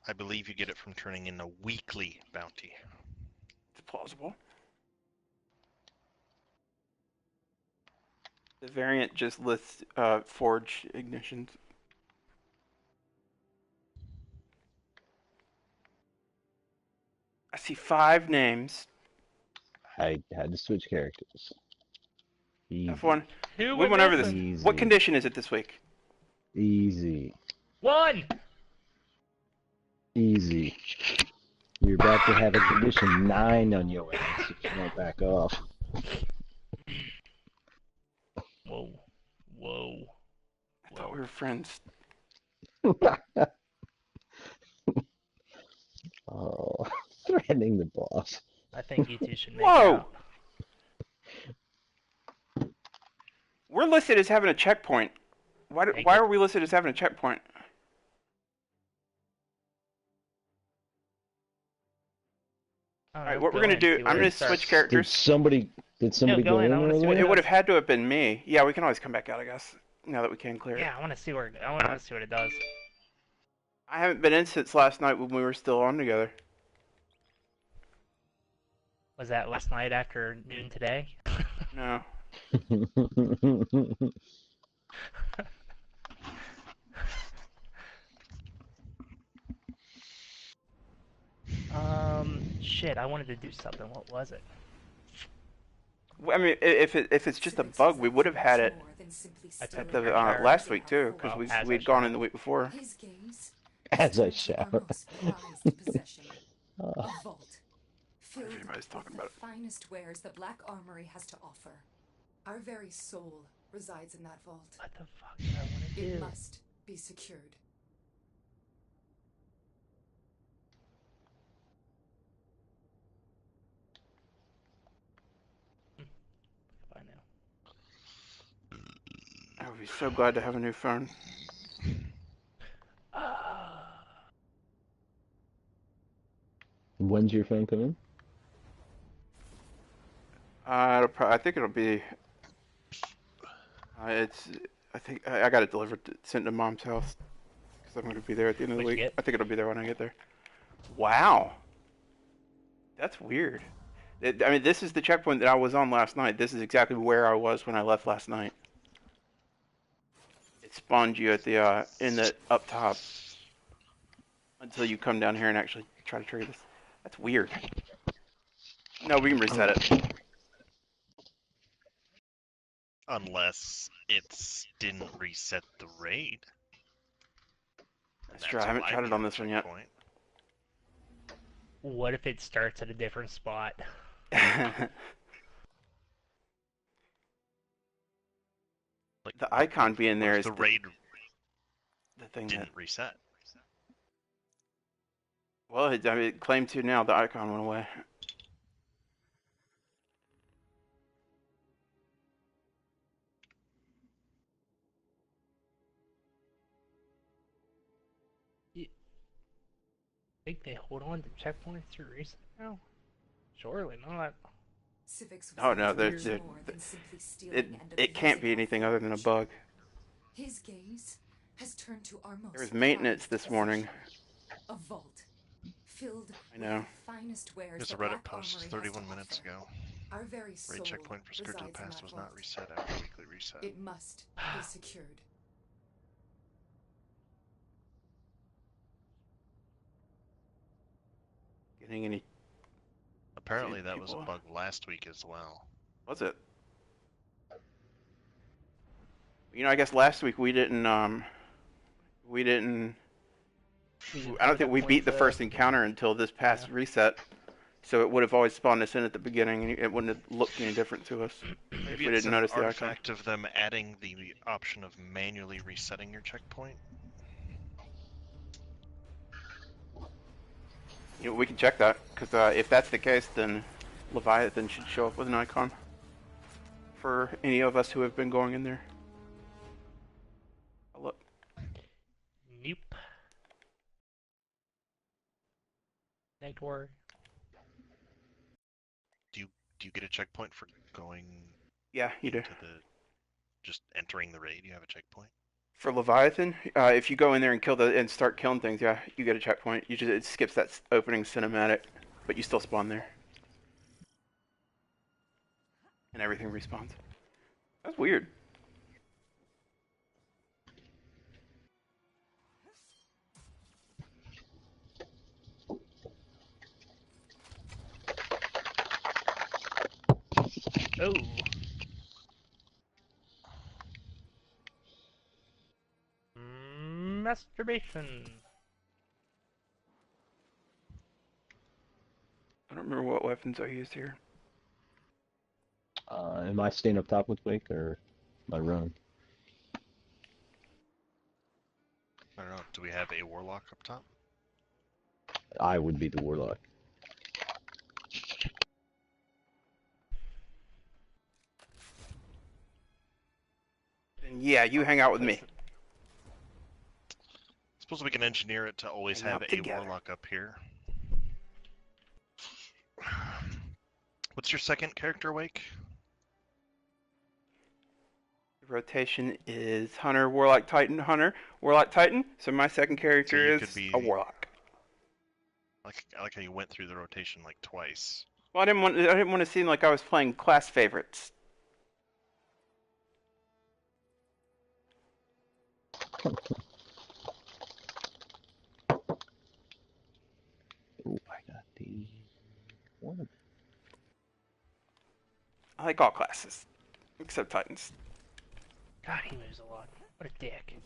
I believe you get it from turning in a weekly bounty. It's plausible. The variant just lists Forge ignitions. I see 5 names. I had to switch characters. Easy. F1. Who We went over this. Easy. What condition is it this week? Easy. 1! Easy. You're about to have a condition 9 on your ass if you don't back off. Whoa. Whoa. I thought we were friends. Oh, threatening the boss. I think you two should make Whoa! out. We're listed as having a checkpoint. Why are we listed as having a checkpoint? Alright, what we're gonna do, I'm gonna switch Did characters. somebody No, go in I wanna see what earlier? It would have had to have been me. Yeah, we can always come back out, I guess. Now that we can clear it. Yeah, I want to see where. I want to see what it does. I haven't been in since last night when we were still on together. Was that last night after noon today? No. Shit, I wanted to do something. What was it? I mean, if it's just a bug, we would have had it at the last week too, because we'd gone in the week before. As I shower. Everybody's talking about it. Finest wares the Black Armory has to offer. Our very soul resides in that vault. What the fuck do I want to do? It must be secured. Bye now. I would be so glad to have a new phone. When's your phone coming? I think it'll be. I think I got it delivered, sent to Mom's house, because I'm going to be there at the end of the week. I think it'll be there when I get there. Wow. That's weird. I mean, this is the checkpoint that I was on last night. This is exactly where I was when I left last night. It spawned you at the in the up top until you come down here and actually try to trigger this. That's weird. No, we can reset it. Unless it didn't reset the raid. That's true. I haven't tried it on this one yet. What if it starts at a different spot? Like the icon being there is the raid. The thing didn't reset. Well, I mean, it claimed to now. The icon went away. Think they hold on to checkpoints through reset now? Surely not. Oh no, it can't be anything other than a bug. His gaze has turned to our most there was maintenance this morning. A vault filled I know. with the finest wares. There's a Reddit post 31 minutes ago. Our very raid checkpoint for Scourge of the Past was not reset after weekly reset. It must be secured. Getting any? Apparently that was a bug last week as well. Was it? You know, I guess last week we didn't. I don't think we beat the first encounter until this past reset. So it would have always spawned us in at the beginning, and it wouldn't have looked any different to us if we didn't notice the icon. Maybe it's an artifact of them adding the option of manually resetting your checkpoint. You know, we can check that, because if that's the case, then Leviathan should show up with an icon for any of us who have been going in there. Oh, look. Nope. Network. Do you get a checkpoint for going? Yeah, you do. Just entering the raid, you have a checkpoint. For Leviathan, if you go in there and and start killing things, yeah, you get a checkpoint. It skips that opening cinematic, but you still spawn there, and everything respawns. That's weird. Oh. Masturbation. I don't remember what weapons I used here. Am I staying up top with Wake or am I running? I don't know. Do we have a warlock up top? I would be the warlock. And yeah, you hang out with me. Suppose we can engineer it to always Hang have out a together. warlock up here. What's your second character, Wake? Rotation is Hunter, Warlock, Titan, Hunter, Warlock, Titan. So my second character you is could be- a Warlock. I like how you went through the rotation like twice. Well, I didn't want to seem like I was playing class favorites. Ooh, I got the one. I like all classes, except Titans. God, he moves a lot. What a dick.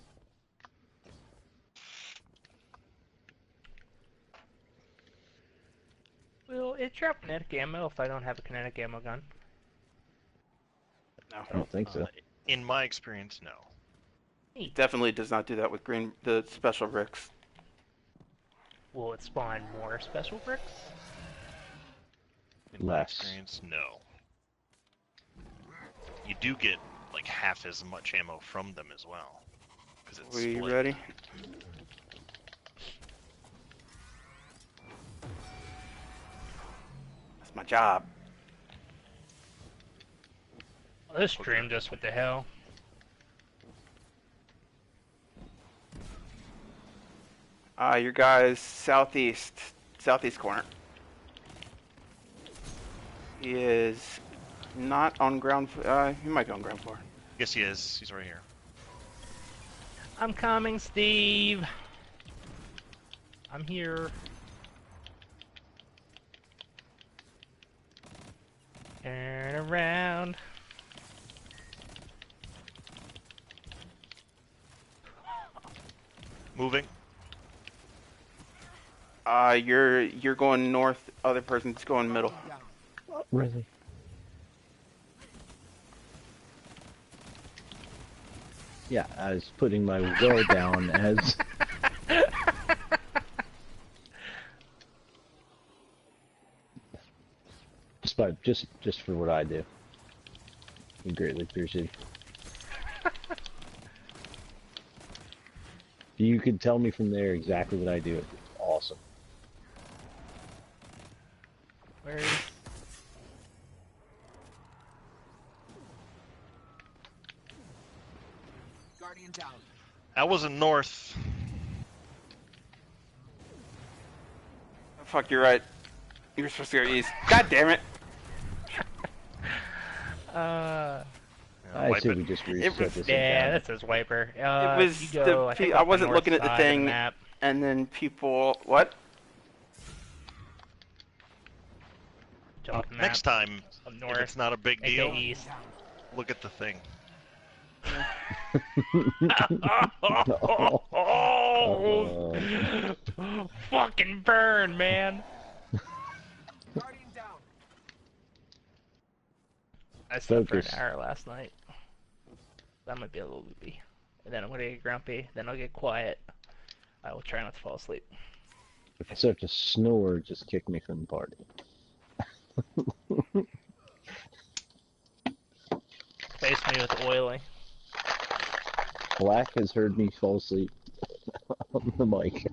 Will it drop kinetic ammo if I don't have a kinetic ammo gun? No, I don't think so. In my experience, no. it definitely does not do that with the special bricks. Will it spawn more special bricks? In my Less. experience, no. You do get like half as much ammo from them as well. Because it's We split. ready? That's my job. Well, this stream just what the hell. Your guy's southeast corner. He is not on ground. He might be on ground floor. Yes, he is. He's right here. I'm coming, Steve. I'm here. Turn around. Moving. You're going north. Other person's going middle. Really? Yeah, I was putting my will down as... just for what I do. We greatly appreciate it. If you could tell me from there exactly what I do, it'd be awesome. Where is... Guardian down. I wasn't north. Oh, fuck, you're right. You're supposed to go east. God damn it! I Wipe say it. we just reset was- this. Yeah, and that says wiper. It was you go, I, think I up the wasn't north looking at the side of thing, map. and then people. What? Jump the map. Next time, Up if north. it's not a big Make deal, it east. look at the thing. Fucking burn, man. Guardian down. I slept for an Focus. hour last night. That might be a little loopy. And then I'm gonna get grumpy. Then I'll get quiet. I will try not to fall asleep. If I start to snore, just kick me from the party. Face me with oily. Black has heard me fall asleep on the mic.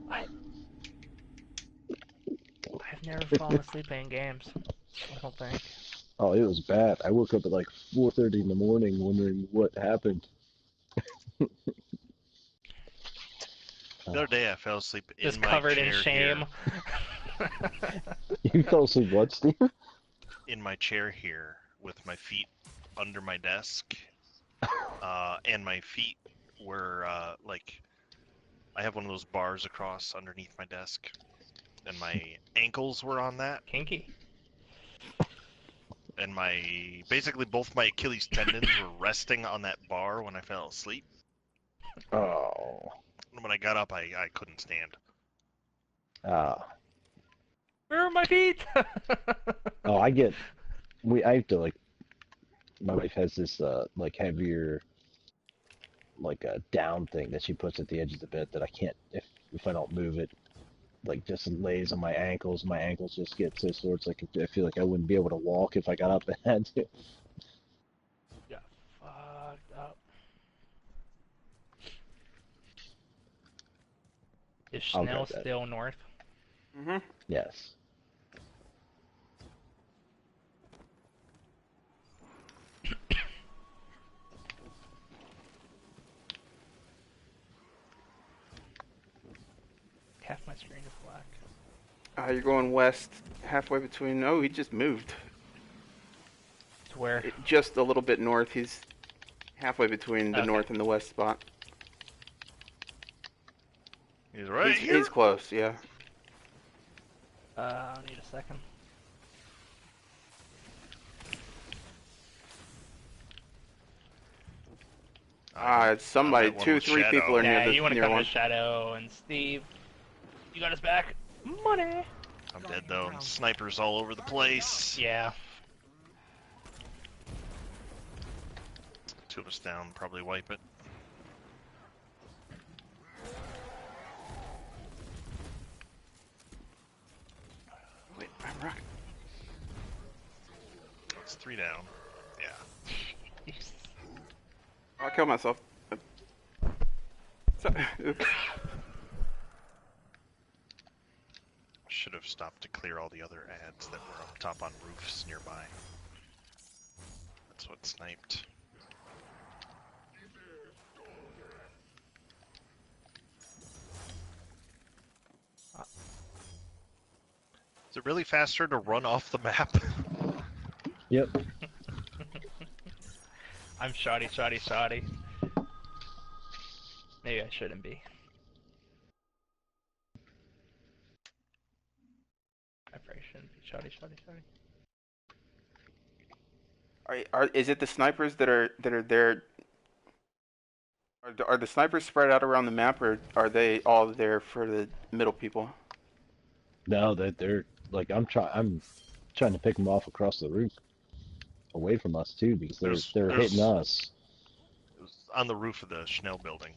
I've never fallen asleep playing games. I don't think. Oh, it was bad. I woke up at like 4:30 in the morning wondering what happened. The other day I fell asleep in Just my covered chair in shame. You fell asleep what, Steve? here. In my chair here, with my feet under my desk, and my feet were like, I have one of those bars across underneath my desk, and my ankles were on that, Kinky. and basically both my Achilles tendons were resting on that bar when I fell asleep. Oh. And when I got up, I couldn't stand. Ah. Where are my feet? Oh, I have to, like, my wife has this, like, heavier, like, a down thing that she puts at the edge of the bed that I can't, if I don't move it, like, just lays on my ankles. My ankles just get so sore. It's like, I feel like I wouldn't be able to walk if I got up and had to. Yeah, fucked up. Is I'll Schnell grab that. still north? Mm-hmm. Yes. Half my screen is black. You're going west, halfway between. Oh, he just moved. To where? Just a little bit north. He's halfway between the Okay. north and the west spot. He's right here. He's close, yeah. I'll need a second. It's somebody. I'm at one 2, with 3 Shadow. people are Yeah, near you want to near come one. to Shadow and Steve. You got us back. Money. I'm dead though, and snipers all over the place. Yeah. 2 of us down, probably wipe it. Wait, I'm rocking. It's 3 down. Yeah. I killed myself. Oops. Should have stopped to clear all the other ads that were up top on roofs nearby. That's what sniped. Is it really faster to run off the map? Yep. I'm shoddy. Maybe I shouldn't be. I probably shouldn't be shoddy. Is it the snipers that are there? Are the snipers spread out around the map, or are they all there for the middle people? No, they're like I'm trying to pick them off across the roof, away from us too, because they're hitting us. It was on the roof of the Schnell building.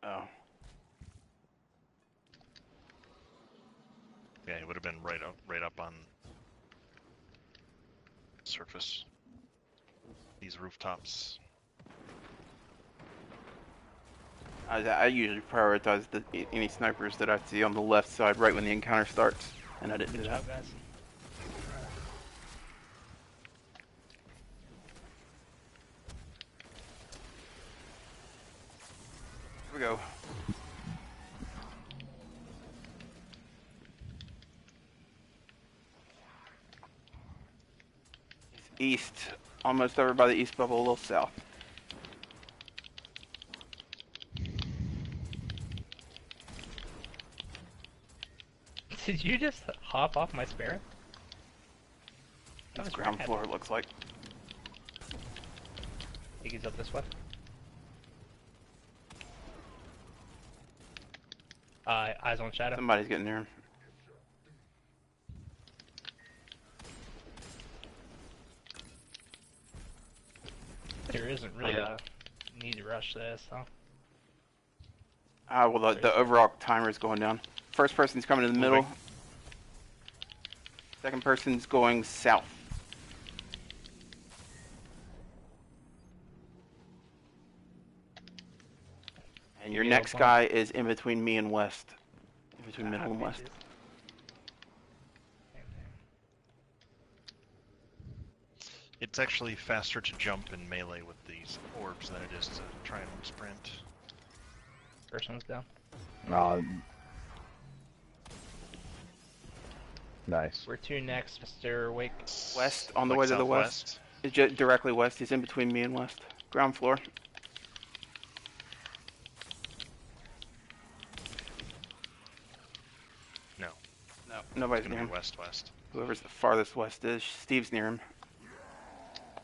Oh. Yeah, it would have been right up on surface. These rooftops. I usually prioritize any snipers that I see on the left side right when the encounter starts, and I didn't do Good that. job, guys. Here we go. East, almost over by the east bubble, a little south. Did you just hop off my spare? That's ground floor, it looks like. Think he's up this way. Eyes on Shadow. Somebody's getting near him. There isn't really a need to rush this, huh? Well, the overall timer is going down. First person's coming in the middle. Second person's going south. And your next guy is in between me and west. In between middle and west. It's actually faster to jump in melee with these orbs than it is to try and sprint. First one's down. Nice. Where to next, Mr. Wake? West, on the Like way to the southwest? west. It's just directly west. He's in between me and west. Ground floor. No. No, nobody's It's near gonna him. be west-west. Whoever's the farthest west is. Steve's near him.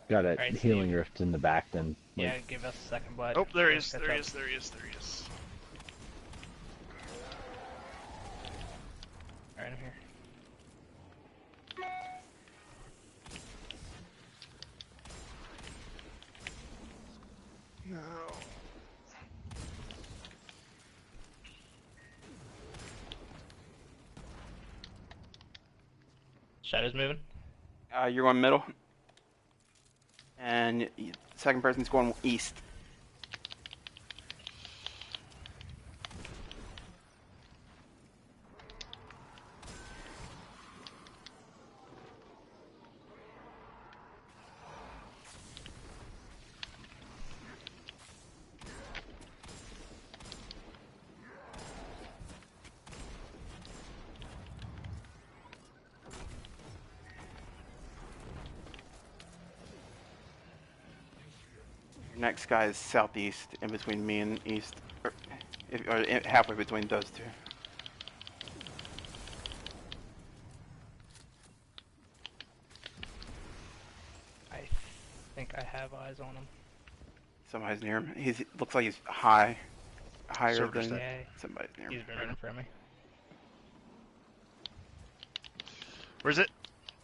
Got a Alright, healing Steve. rift in the back then. Yeah, give us a second, bud. Oh, there he Let's is, catch there he up. is, there he is, there he is. Alright, I'm here. No. Shadow's moving. You're going middle. And second person's going east. Next guy is southeast, in between me and east, or halfway between those two. I think I have eyes on him. Somebody's near him. Looks like he's higher Service than that. Yeah, somebody's near he's him. been running from me. Where's it?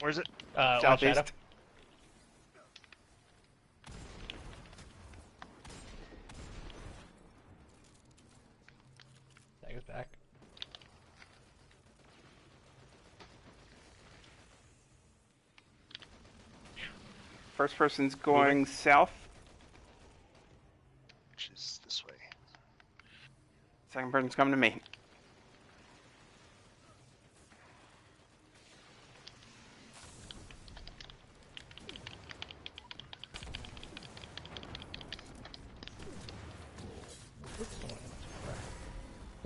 Where's it? One Southeast. shadow. Tag is back. First person's going south. Which is this way. Second person's coming to me.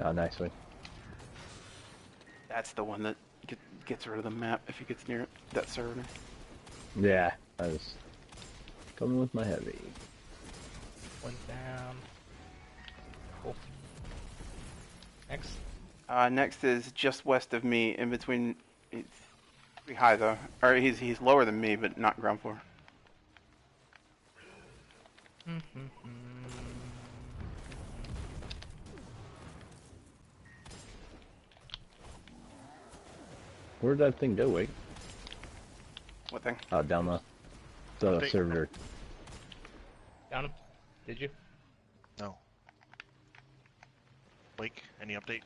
Oh, nice one. That's the one that gets rid of the map if he gets near it. That server. Yeah, I was coming with my heavy. One down. Cool. Next. Next is just west of me, in between. He's pretty high though, or he's lower than me, but not ground floor. Where'd that thing go, Wake? What thing? Oh, down the Update. servitor. Down him. Did you? No. Wake, any update?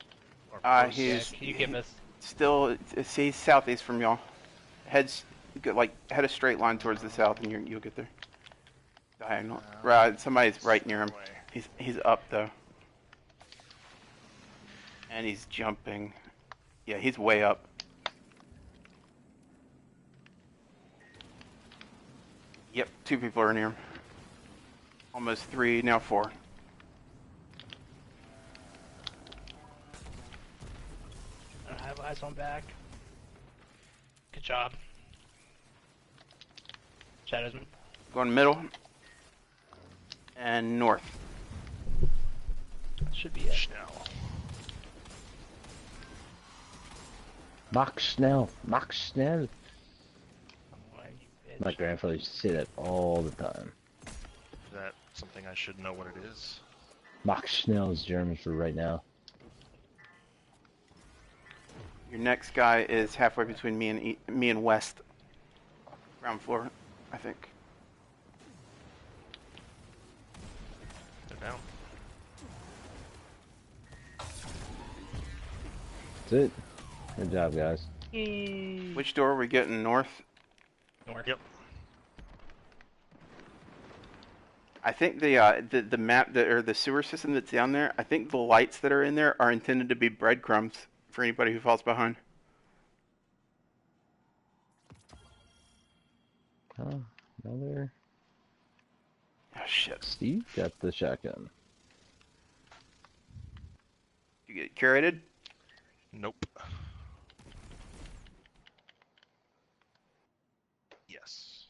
Or Uh, close? he's- Yeah, can you give us? Still, he's southeast from y'all. Head a straight line towards the south, and you'll get there. Diagonal. Right, somebody's right near him. Way. He's up though, and he's jumping. Yeah, he's way up. Yep, 2 people are near him. Almost 3, now 4. I don't have eyes on back. Good job. Shadows. Going middle and north. Should be it. Schnell. Mach schnell, mach schnell. Oh, you bitch. My grandfather used to say that all the time. Is that something I should know what it is? Mach schnell is German for right now. Your next guy is halfway between me and west. Ground floor, I think. They're down. That's it. Good job, guys. Which door are we getting? North? North. Yep. I think the map or the sewer system that's down there, I think the lights that are in there are intended to be breadcrumbs for anybody who falls behind. Oh, Another. Oh shit. Steve got the shotgun. You get it curated? Nope. Yes.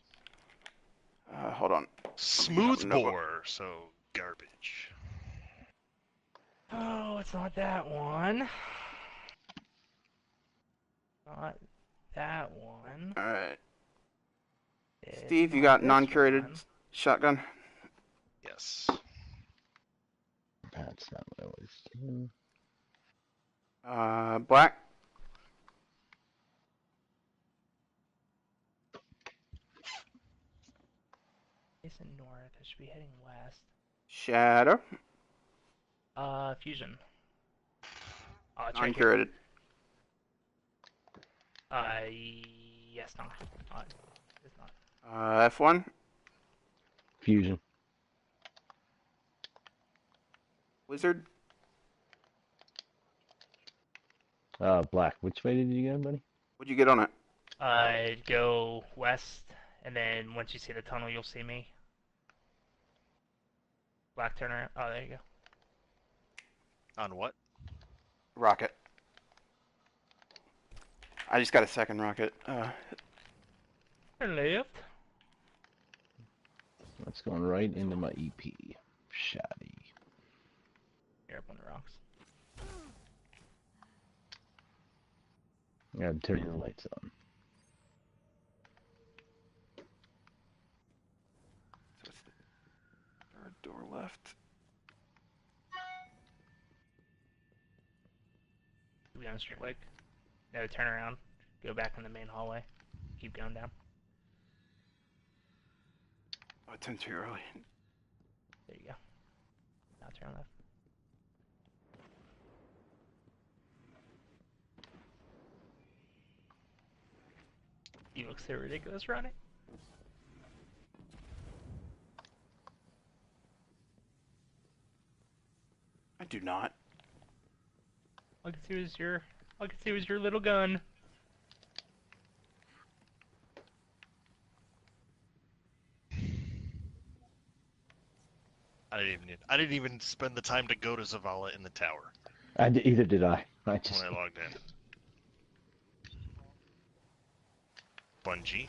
Hold on. Smooth bore, so garbage. Oh, it's not that one. Not that one. Alright. It's Steve, you not got this non-curated one. shotgun? Yes. That's not what I was doing. Black? Facing north. I should be heading west. Shadow? Fusion. It's right here. Non-curated. Yes, no. It's not. F1? Fusion. Wizard? Black. Which way did you go, buddy? What'd you get on it? Go west, and then once you see the tunnel, you'll see me. Black turner. Oh, there you go. On what? Rocket. I just got a second rocket. Turn left. That's going right into my EP. Shoddy. You're up on the rocks. I gotta turn the lights on. So it's the third door left. Be on straight leg. No, turn around. Go back in the main hallway. Keep going down. Oh, it's in too early. There you go. Now turn left. You look so ridiculous, Ronnie. I do not. All I can see was your little gun. I didn't even spend the time to go to Zavala in the tower Either did I. I just. when I logged in. Bungie.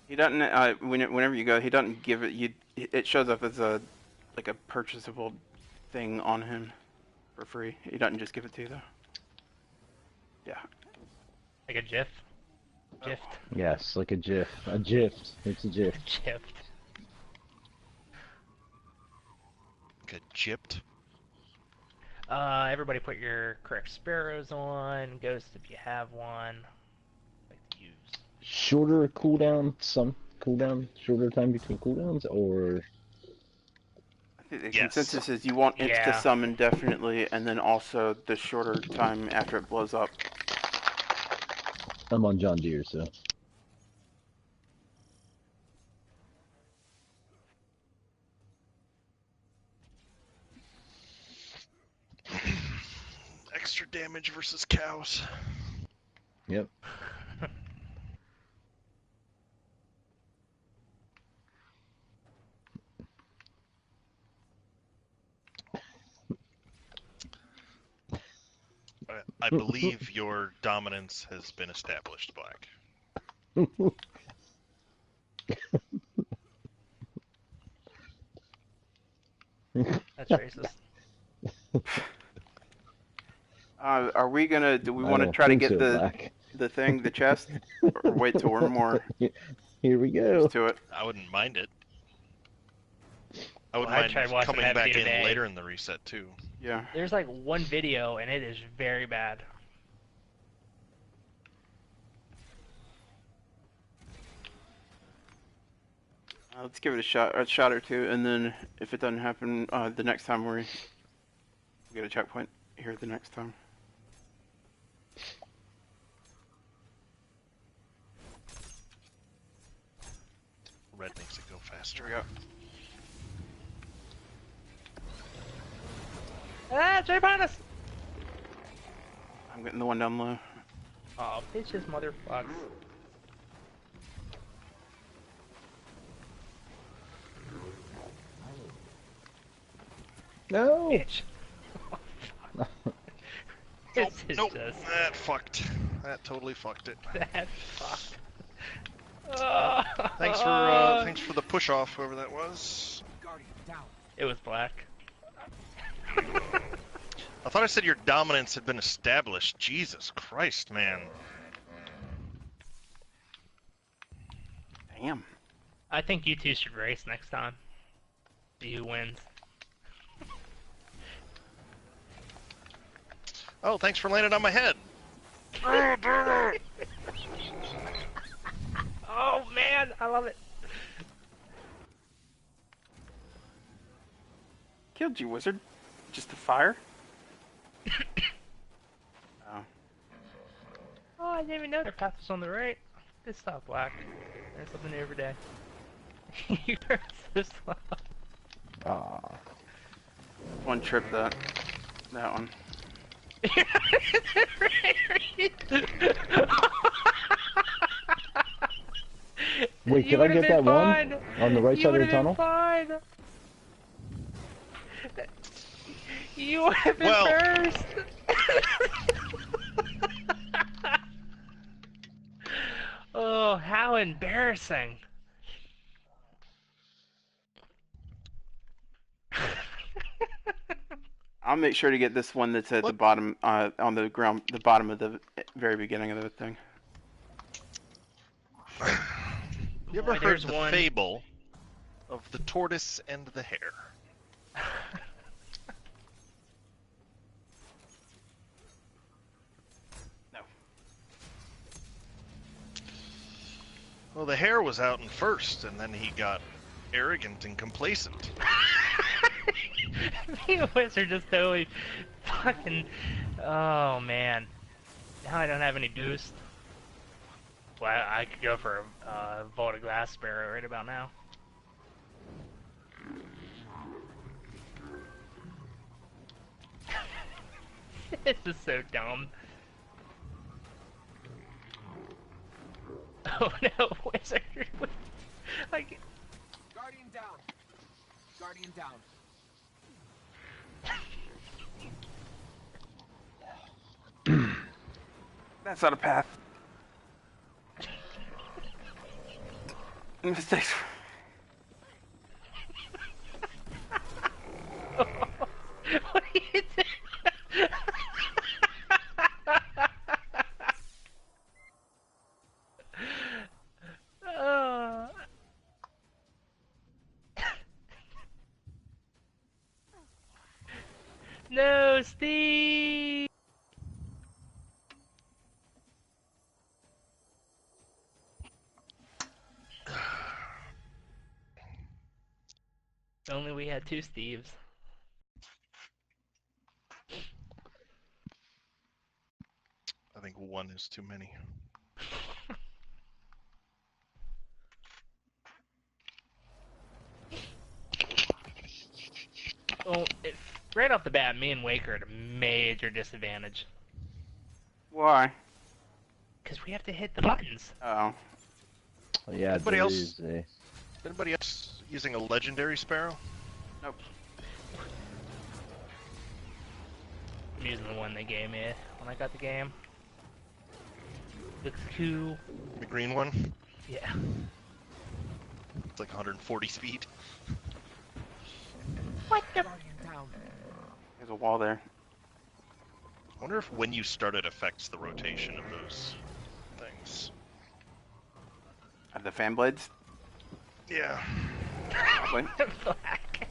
He doesn't. Whenever you go, he doesn't give it. It shows up as a like a purchasable thing on him for free. He doesn't just give it to you though. Yeah. Like a GIF. GIF. Yes, like a GIF. A GIF. It's a GIF. GIF. Get gypped. Everybody put your correct sparrows on. Ghost if you have one. Like to use. Shorter cooldown, shorter time between cooldowns, or I think the Yes. consensus is you want it Yeah. to summon definitely, and then also the shorter time after it blows up. I'm on John Deere, so. Extra damage versus cows. Yep. I believe your dominance has been established, Black. That's racist. Are we gonna? Do we I want to don't try to think get so, the thing, the chest, or wait till we're more Here we go. used to it? I wouldn't mind it. I wouldn't Well, I mind tried watching coming that back video in today. later in the reset too. Yeah. There's like one video and it is very bad. Let's give it a shot or two, and then if it doesn't happen, the next time we get a checkpoint here the next time. Red makes it go faster. Here we go. Ah, Jay behind us! I'm getting the one down low. Oh, bitches, motherfucks. No. Bitch. This is Nope. just That fucked. That totally fucked it. that fuck. Thanks for the push off, whoever that was. Guardian down. It was black. I thought I said your dominance had been established. Jesus Christ, man. Damn. I think you two should race next time. See who wins. Oh, thanks for landing on my head. Oh man, I love it. Killed you, wizard. Just a fire? Oh. Oh, I didn't even know their path was on the right. Good stuff, Black. There's something new every day. You are so slow. Ah. One trip that one. Wait, You can I would've get that been one fine. on the right You side of the would've been tunnel? fine. You would have been Well- first. Oh, how embarrassing. I'll make sure to get this one that's at the What? bottom, on the ground, the bottom of the very beginning of the thing. You ever Boy, heard there's the one. fable of the tortoise and the hare? No. Well, the hare was out in first, and then he got arrogant and complacent. The wizard just totally fucking. Oh man. Now I don't have any boost. Well, I could go for a Vault of Glass Sparrow right about now. This is so dumb. Oh no, wizard! Like, Guardian down. Guardian down. That's not a path. Mistakes. what are you doing? Oh. No, Steve! If only we had two Steves. I think one is too many. Well, right off the bat, me and Wake are at a major disadvantage. Why? Because we have to hit the buttons. Oh. Yeah, Anybody there else? is a... Anybody else using a legendary sparrow? Nope. I'm using the one they gave me when I got the game. Looks cool. The green one? Yeah. It's like 140 speed. What the? Guardian down. There's a wall there. I wonder if when you start it affects the rotation of those things. Of the fan blades? Yeah. Probably. Black.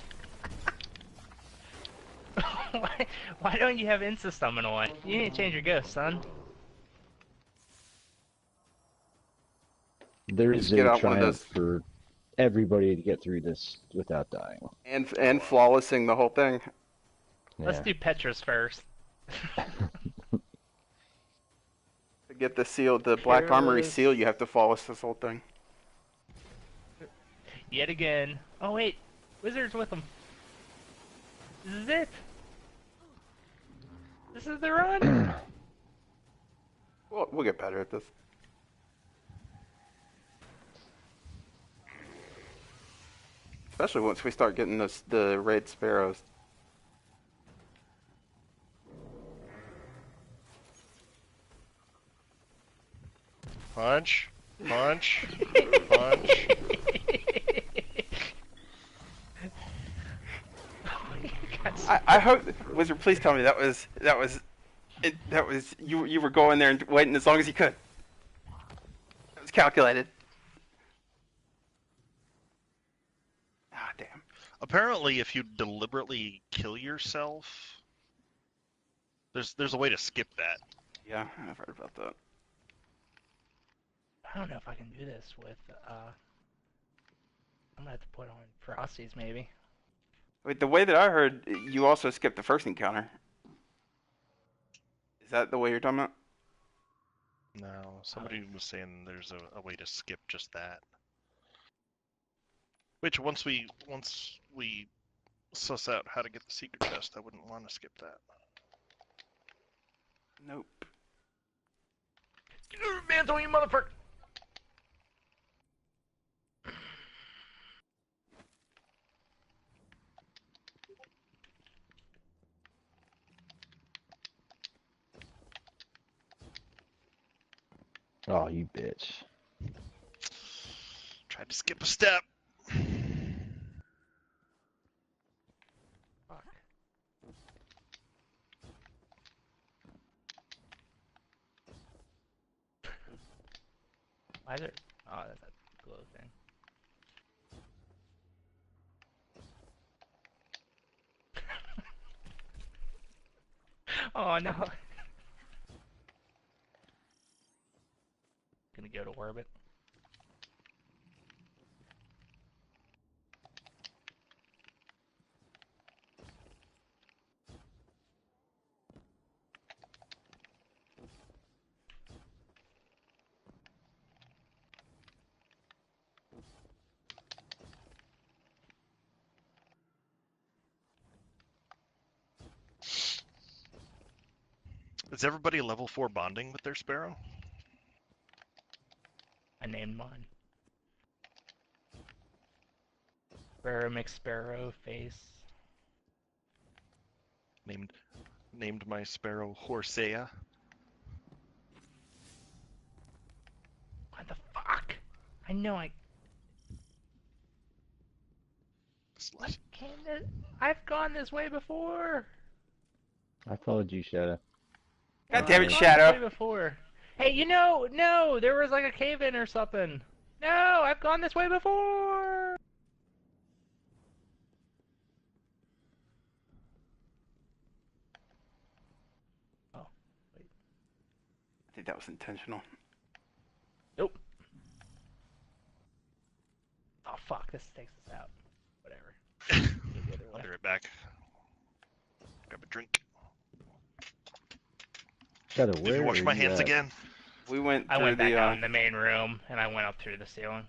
why don't you have Insta Summon on? You need to change your ghost, son. There Just is get a out one of triumph those. for everybody to get through this without dying. And flawlessing the whole thing. Let's Yeah. do Petra's first. To get the seal, the Black Armory Heroes. seal, you have to flawless this whole thing. Yet again. Oh wait, Wizard's with him. This is it. This is the run. We'll get better at this. Especially once we start getting the red sparrows. Punch. Punch. Punch. I hope, Wizard, please tell me that was you were going there and waiting as long as you could. It was calculated. Ah, damn. Apparently, if you deliberately kill yourself, there's a way to skip that. Yeah, I've heard about that. I don't know if I can do this with, I'm gonna have to put on Frosties, maybe. Wait, the way that I heard, you also skipped the first encounter. Is that the way you're talking about? No, somebody was saying there's a way to skip just that. Which once we suss out how to get the secret chest, I wouldn't want to skip that. Nope. Get over, mantle, you motherfucker! Oh, you bitch. Tried to skip a step. Fuck. Why is it? Oh, that's that glow thing. Oh no. Gonna go to orbit. Is everybody level 4 bonding with their sparrow? I named mine. Sparrow McSparrow face. Named my sparrow Horsea. What the fuck? I know I Slut. I've gone this way before. I followed you, Shadow. God damn it, I've gone Shadow. this way before. Hey, no, there was like a cave in or something. No, I've gone this way before. Oh, wait. I think that was intentional. Nope. Oh fuck, this takes us out. Whatever. Go the other I'll way. be right back. Grab a drink. Shadow, Let where me wash are my you hands at? again. We went I through went back the out in the main room and I went up through the ceiling.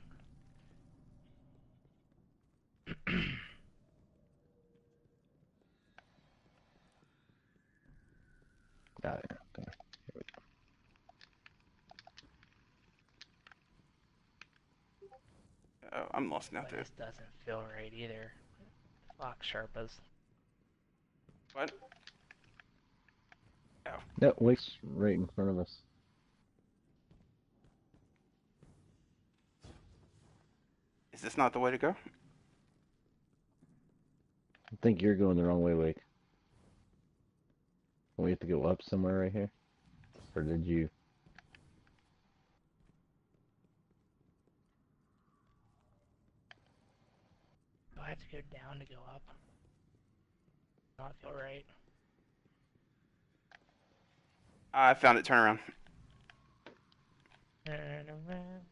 Got it. Okay. Oh, I'm lost now But too. this doesn't feel right either. Fuck Sherpas. What? Oh. No, wait's right in front of us. Is this not the way to go? I think you're going the wrong way, Wake. We have to go up somewhere right here? Or did you? Do I have to go down to go up? Not feel right. I found it. Turn around. Turn around.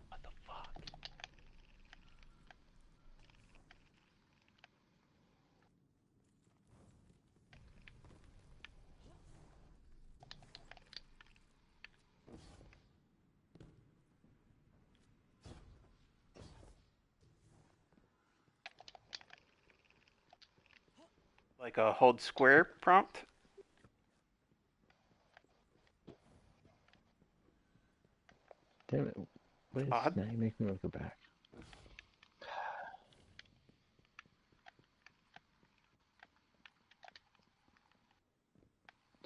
What the fuck? Like a hold square prompt? Damn it. What is, Odd. now you make me want to go back.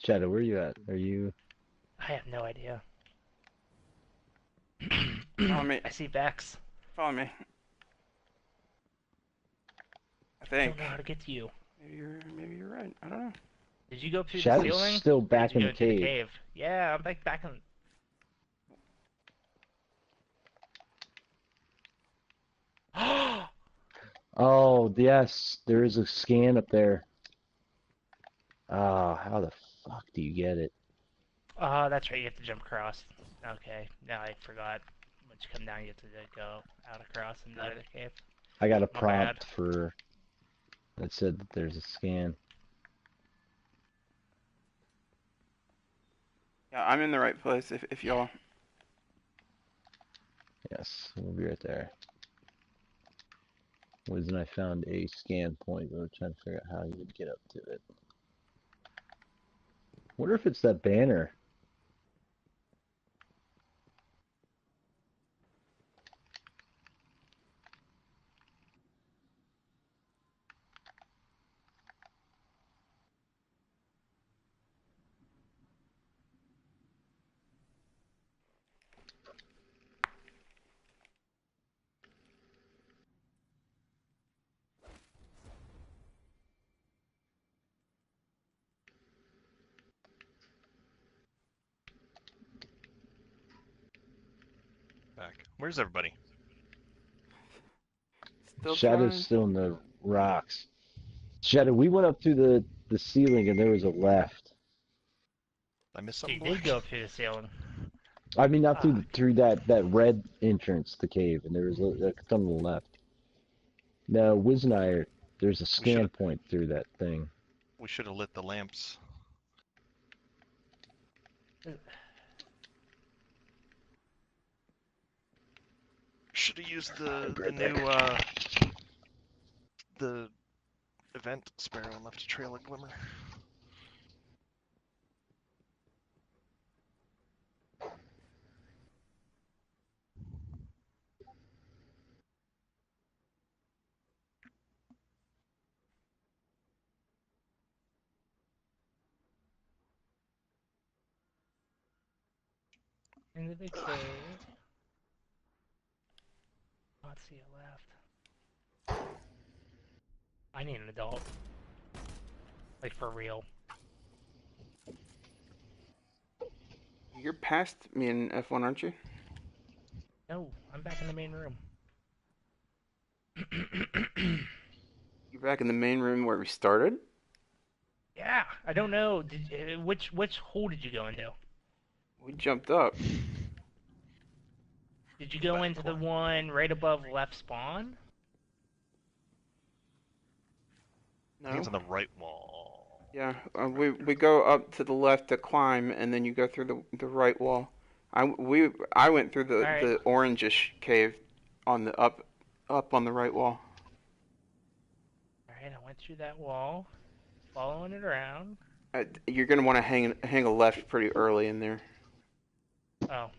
Shadow, where are you at? Are you... I have no idea. Follow me. I see Vex. Follow me. I I think. don't know how to get to you. Maybe you're right. I don't know. Did you go through the Shadow's ceiling? still Or back did you in go the into the cave. cave? Yeah, I'm back in. Oh, yes. There is a scan up there. Ah, how the fuck do you get it? Oh, that's right. You have to jump across. Okay, now I forgot. Once you come down, you have to go out across and go to the cave. I got a My prompt bad. for... that said that there's a scan. Yeah, I'm in the right place. If y'all. Yes, we'll be right there. Wiz and I found a scan point. We were trying to figure out how you would get up to it. Wonder if it's that banner. Back. Where's everybody? Still Shadow's trying. still in the rocks. Shadow, we went up through the ceiling and there was a left. I missed So you something. did go up through the ceiling. I mean, not Ah, through that red entrance, the cave, and there was some to the left. Now, Wiz and I there's a scan point through that thing. We should have lit the lamps. Should have used the new the event sparrow and left a trail of glimmer. in the big cave. Let's see a left. I need an adult. Like for real. You're past me in F1, aren't you? No, I'm back in the main room. You're back in the main room where we started? Yeah, I don't know. Which hole did you go into? We jumped up. Did you go into the one right above left spawn? I think No. it's on the right wall. Yeah, we go up to the left to climb, and then you go through the right wall. I went through Alright. the orangish cave on the up on the right wall. Alright, I went through that wall, following it around. You're gonna want to hang a left pretty early in there. Oh.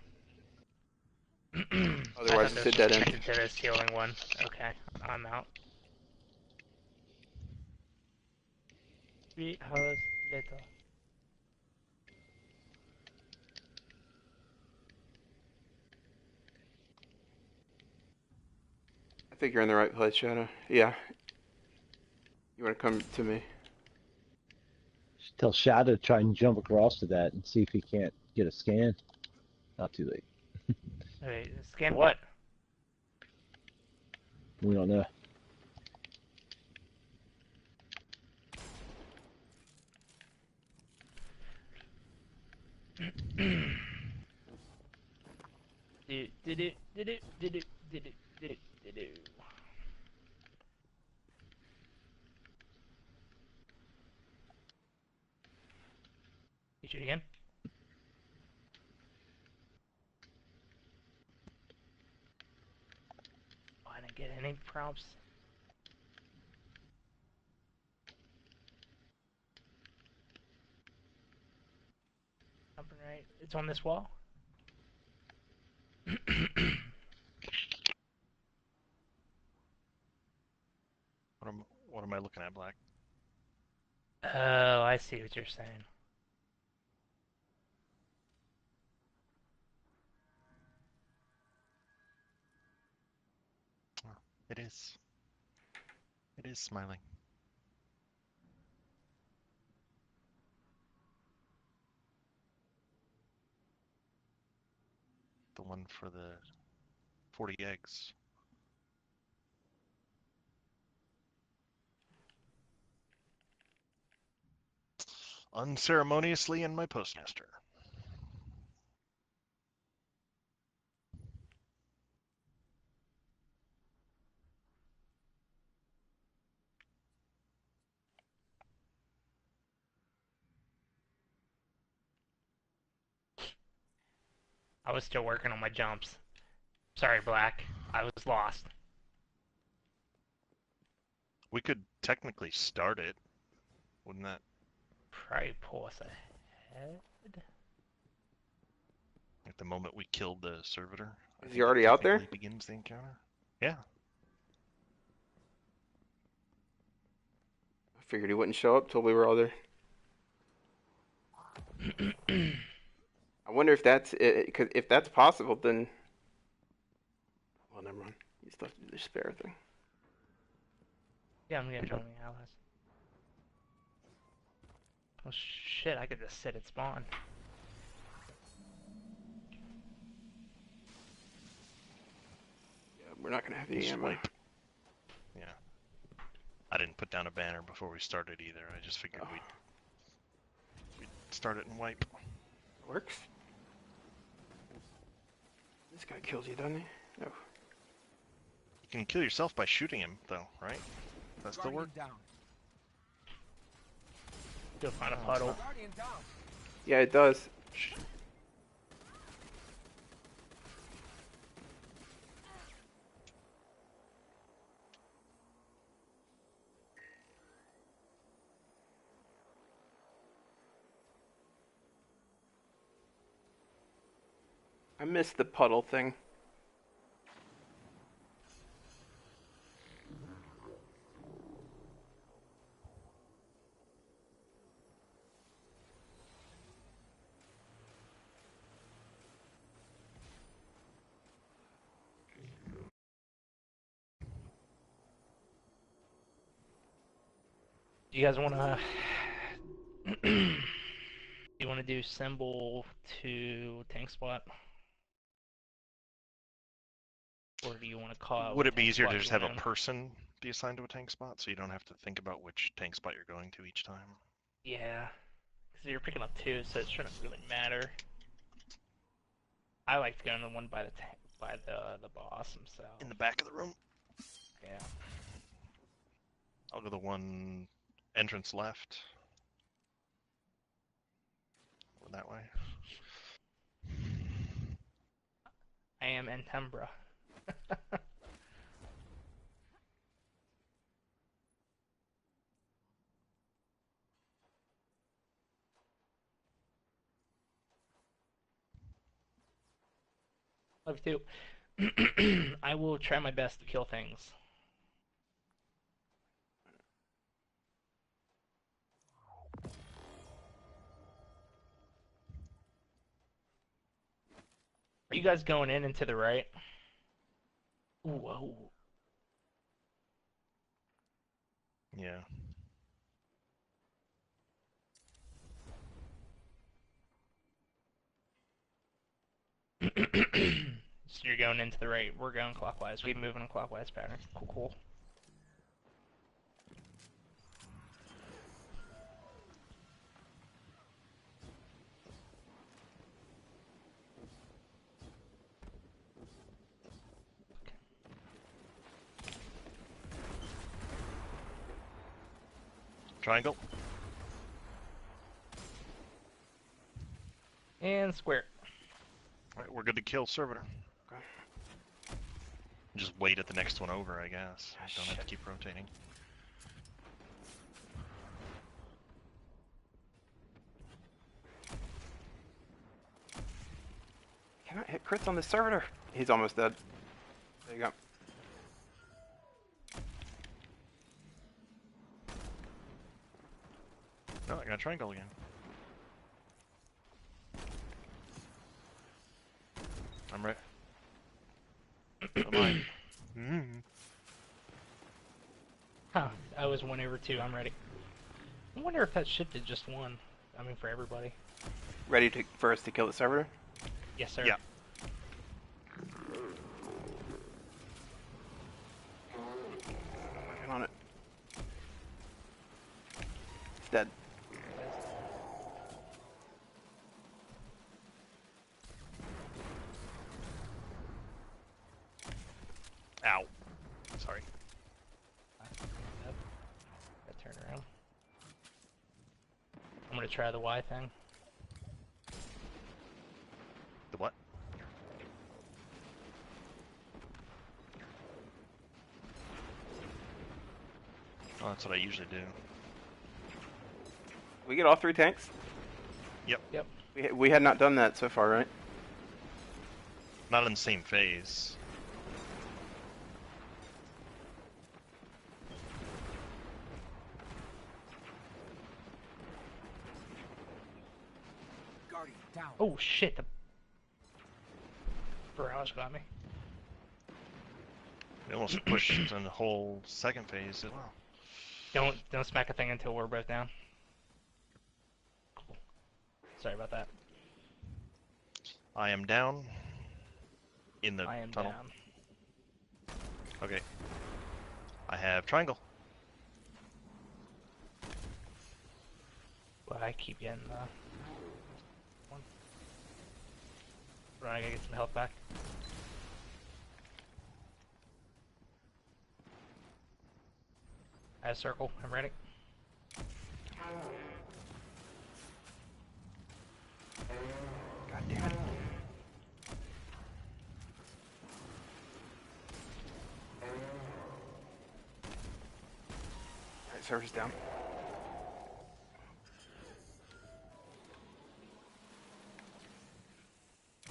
Otherwise, it's a dead end. Connected to the ceiling one. Okay, I'm out. How's little? I think you're in the right place, Shadow. Yeah. You want to come to me? Tell Shadow to try and jump across to that and see if he can't get a scan. Not too late. Wait, scan what? We don't know. You shoot again? Oh, I didn't get any prompts. Something right. It's on this wall. looking at, Black. Oh, I see what you're saying. Oh, it is. It is smiling. The one for the 40 eggs. Unceremoniously in my postmaster. I was still working on my jumps. Sorry, Black. I was lost. We could technically start it. Wouldn't that? Probably pull us ahead. At the moment we killed the servitor. Is he already out there? Begins the encounter. Yeah. I figured he wouldn't show up till we were all there. I wonder if that's it, 'cause if that's possible, then... Well, never mind. You still have to do the spare thing. Yeah, I'm gonna join the allies. Oh shit, I could just sit at spawn. Yeah, we're not gonna have the Just ammo. wipe. Yeah. I didn't put down a banner before we started either. I just figured we'd start it and wipe. Works. This guy kills you, doesn't he? No. You can kill yourself by shooting him, though, right? That still work? Guardian down. Go find a puddle. Guardian down. Yeah, it does. I missed the puddle thing. You guys wanna... you wanna do symbol to tank spot? Or do you want to call out Would what it be tank easier to spot just you have a want in? person be assigned to a tank spot so you don't have to think about which tank spot you're going to each time? Yeah, because you're picking up two, so it shouldn't really matter. I like to go in the one by the boss himself. In the back of the room? Yeah. I'll go the one entrance left. Or that way. I am Entembra. Love you too. I will try my best to kill things. Are you guys going in and to the right? Ooh, whoa. Yeah. So you're going into the right, we're going clockwise. We move in a clockwise pattern. Cool, cool. Triangle. And square. Alright, we're good to kill servitor. Okay. Just wait at the next one over, I guess. Ah, Don't have to shit. keep rotating. Cannot hit crits on the servitor. He's almost dead. There you go. Oh, I got a triangle again. I'm ready. Am I? Huh, I was 1/2. I'm ready. I wonder if that ship did just one. I mean, for everybody. Ready for us to kill the servitor? Yes, sir. Yeah. Working on it. It's dead. Ow. Sorry. I turn around. I'm gonna try the Y thing. The what? Oh, that's what I usually do. We get all 3 tanks? Yep. We had not done that so far, right? Not in the same phase. Guardian down. Oh shit! The barrage got me. We almost pushed in the whole second phase as well. Don't smack a thing until we're both down. Cool. Sorry about that. I am down in the I am tunnel. down. Okay. I have triangle. But I keep getting one. Right, I gotta get some health back. I have circle. I'm ready. God damn it. Alright, server's down.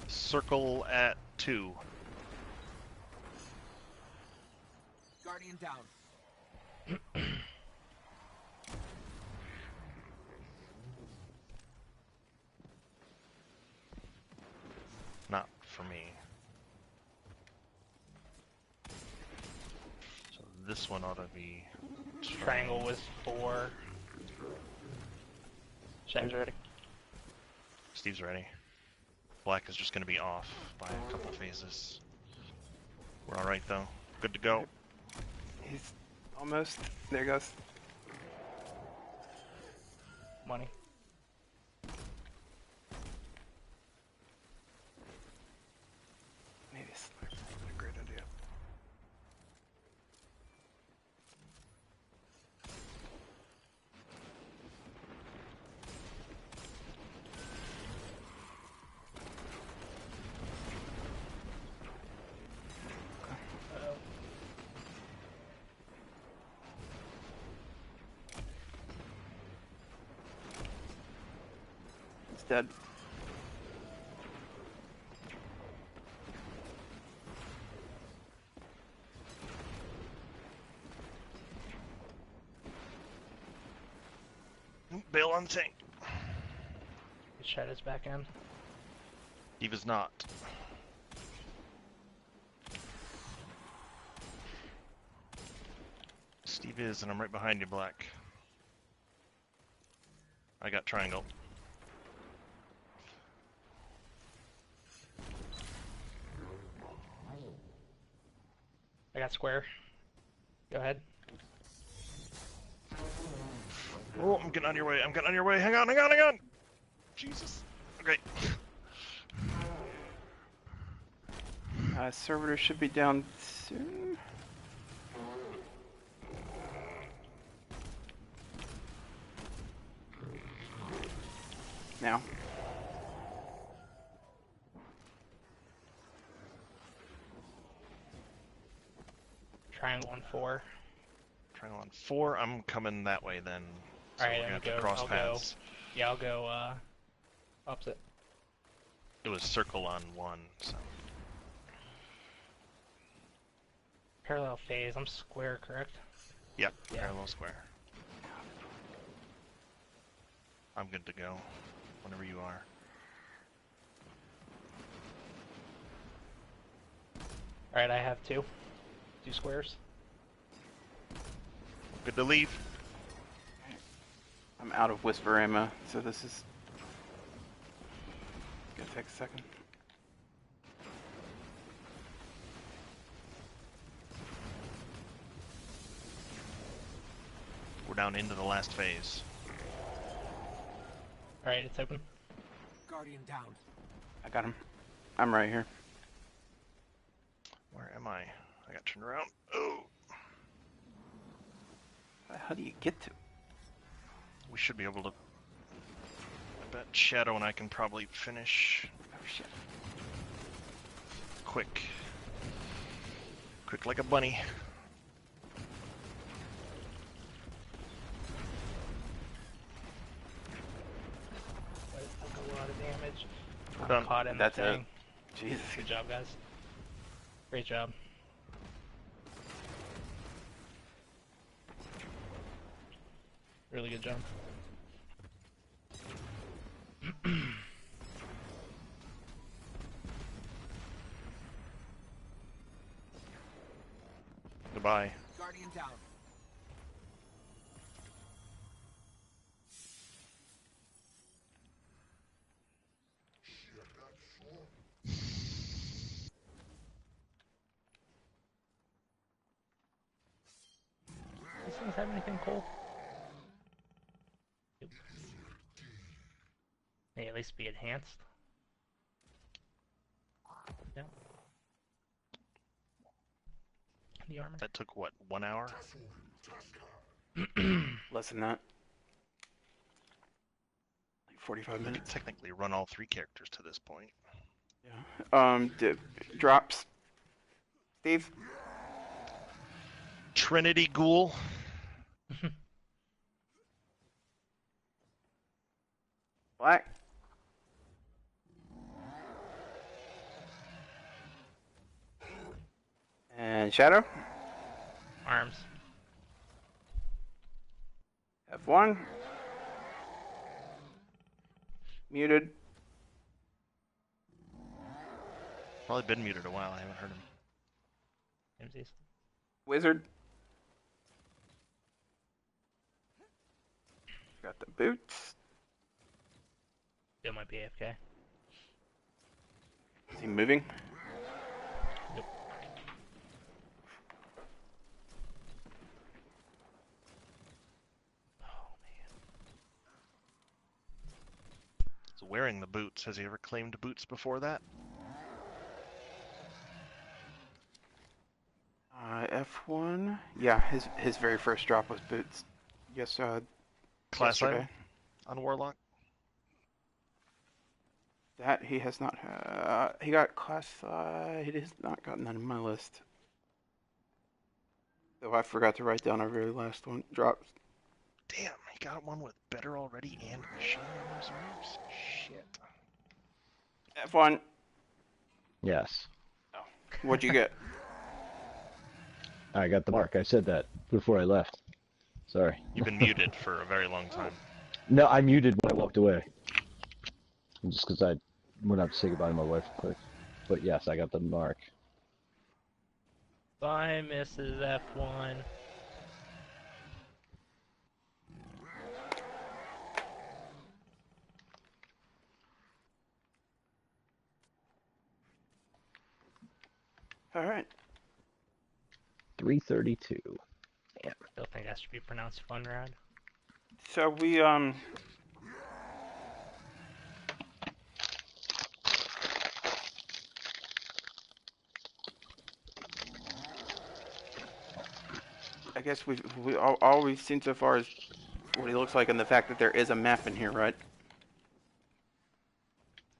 Circle at 2. Guardian down. Not for me. So this one ought to be... Triangle was 4. Shag's ready. Steve's ready. Black is just going to be off by a couple phases. We're alright though. Good to go. He's almost. There he goes. Money. Maybe a sniper isn't a great idea. It's dead. Bail on the tank. Get Shadow's back in. Steve is not. Steve is, and I'm right behind you, Black. I got triangle. I got square. Go ahead. Oh, I'm getting on your way. I'm getting on your way. Hang on, hang on, hang on. Jesus. Okay. Servitor should be down soon. Now. Triangle on 4. Triangle on 4. I'm coming that way then. So Alright, we're gonna I'm have to gonna go. cross I'll paths. go. Yeah, I'll go opposite. It was circle on 1, so. Parallel phase. I'm square, correct? Yep, Yeah. parallel square. I'm good to go. Whenever you are. Alright, I have two. 2 squares. Good to leave. I'm out of whisper ammo, so this is gonna take a second. We're down into the last phase. Alright, it's open. Guardian down. I got him. I'm right here. Where am I? I got turned around. Oh! How do you get to? We should be able to... I bet Shadow and I can probably finish... Oh shit. Quick. Quick like a bunny. That took a lot of damage. We're done. Caught in That's the thing. Jesus. Good job, guys. Great job. Really good job. Goodbye. Guardian down. These things have anything cool? Nope. May at least be enhanced. No. The armor. That took, what, 1 hour? Less than that. Like 45 We could minutes. technically run all 3 characters to this point. Yeah. Drops. Steve. Trinity Ghoul. Black. And Shadow. Arms. F1. Muted. Probably been muted a while. I haven't heard him. MZs. Wizard. Got the boots. Still might be AFK. Is he moving? Nope. Oh man. So wearing the boots. Has he ever claimed boots before that? F1. Yeah, his very first drop was boots. Yes, Class yesterday. item on Warlock? That he has not. He got classified. He has not gotten that in my list. Though I forgot to write down our very last one. Drops. Damn, he got one with better already and machine gun reserves? Shit. F1. Yes. What'd you get? I got the mark. I said that before I left. Sorry. You've been muted for a very long time. No, I muted when I walked away. Just because I went out to say goodbye to my wife quick. But yes, I got the mark. Bye, Mrs. F1. All right. 332. Damn. Still think that should be pronounced fun ride. So we I guess all we've seen so far is what he looks like and the fact that there is a map in here, right?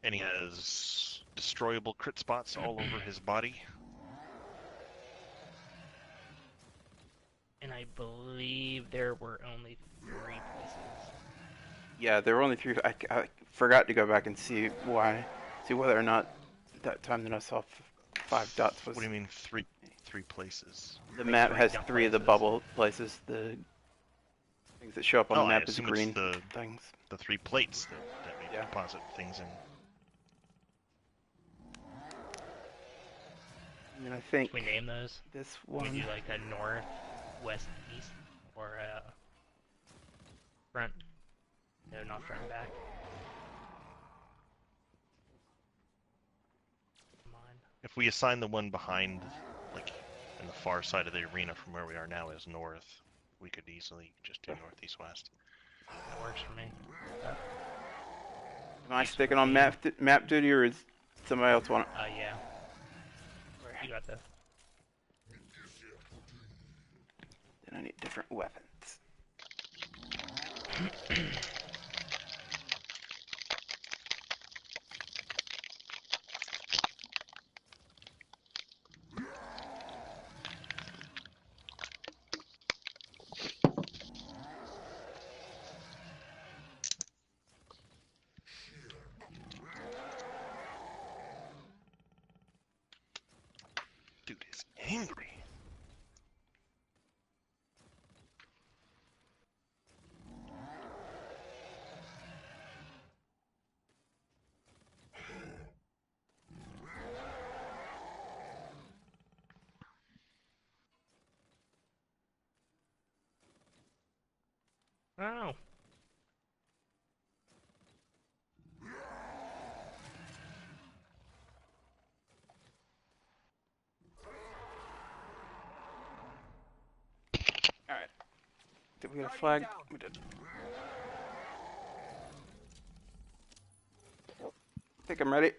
And he has destroyable crit spots all over his body. And I believe there were only 3 places. Yeah, there were only 3. I forgot to go back and see whether or not that time that I saw 5 dots was. What do you mean three places? The map has 3 of the places. bubble places. The Things that show up on the I map as assume green it's the things. 3 plates that we Yeah. deposit things in. And then I think Can we name those? this Can we one. do like a north, west, east, or a front? No, not front and back. Come on. If we assign the one behind, like, in the far side of the arena from where we are now as north, we could easily just do north, east, west. That works for me. Am I sticking on map duty, or is somebody else want it? Yeah. You got this. Then I need different weapons. Dude is angry. Oh. Alright. Did we get a flag? We did. I think I'm ready.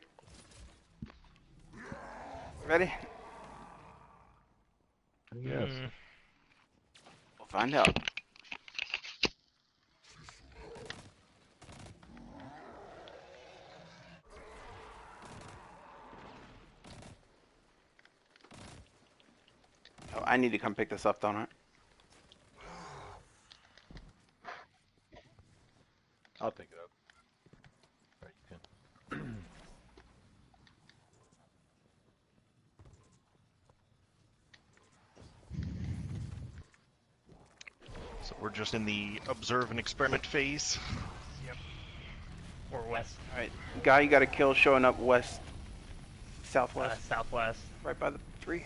Ready? Yes. We'll find out. Oh, I need to come pick this up, don't I? I'll pick it up. Right, you can. So we're just in the observe and experiment phase. Or west. Alright. Guy you got a kill showing up west. Southwest. Southwest. Right by the tree.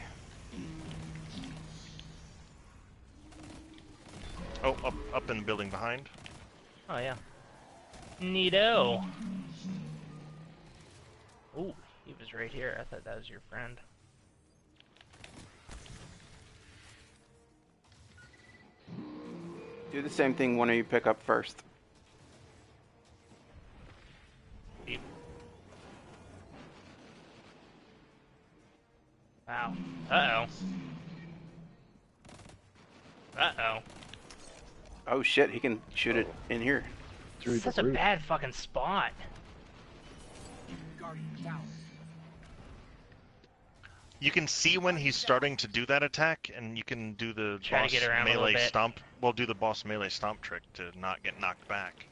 Oh, up in the building behind. Oh, yeah. Neato. Ooh, he was right here. I thought that was your friend. Do the same thing one of you pick up first. Beep. Wow. Uh-oh. Uh-oh. Oh shit, he can shoot it in here. Through Such the a roof. bad fucking spot. Guardian down. You can see when he's starting to do that attack, and you can do the Try to boss get around a little melee bit. stomp. Well, do the boss melee stomp trick to not get knocked back.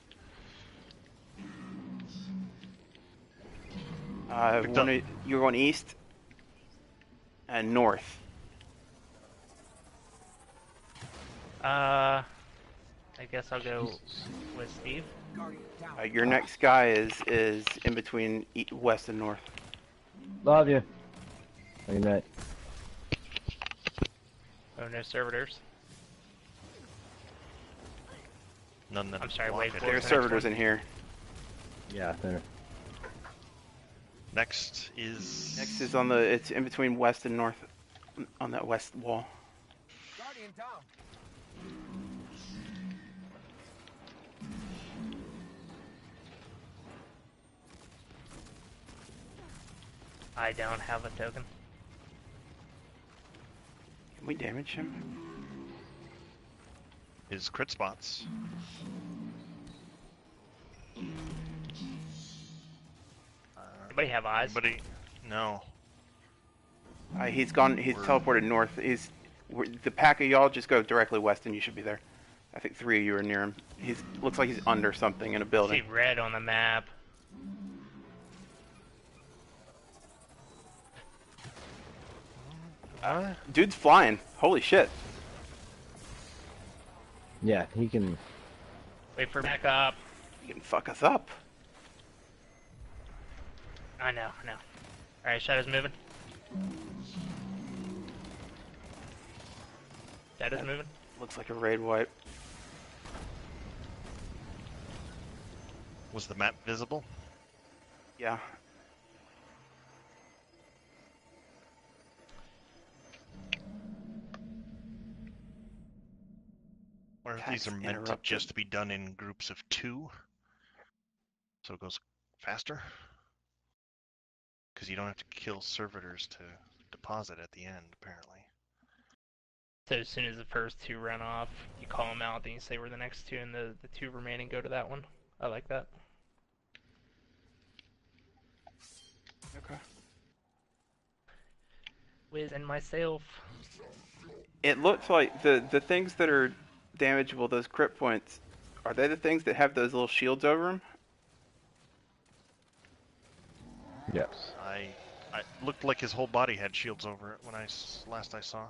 Picked up. You're going east and north. I guess I'll go with Steve. Guardian down. Your next guy is in between west and north. Love you. Look at that. Oh, no servitors. None that I'm sorry, block wait, it. what There are was the next servitors one? in here. Yeah, there. Next is. Next is on the. It's in between west and north, on that west wall. Guardian down. I don't have a token. Can we damage him? His crit spots. Anybody have eyes? Anybody? No. He's gone. He's teleported north. The pack of y'all just go directly west, and you should be there. I think 3 of you are near him. Looks like he's under something in a I building. see red on the map. Dude's flying. Holy shit. Yeah, he can. Wait for backup. You can fuck us up. I know. Alright, Shadow's moving. Shadow's moving. Looks like a raid wipe. Was the map visible? Yeah. Or if these are meant to just be done in groups of 2, so it goes faster? Because you don't have to kill servitors to deposit at the end, apparently. So as soon as the first 2 run off, you call them out, then you say where the next 2, and the 2 remaining go to that one. I like that. Okay. Wiz and myself. It looks like the things that are damageable, those crit points, are they the things that have those little shields over them? Yes. I looked like his whole body had shields over it when last I saw.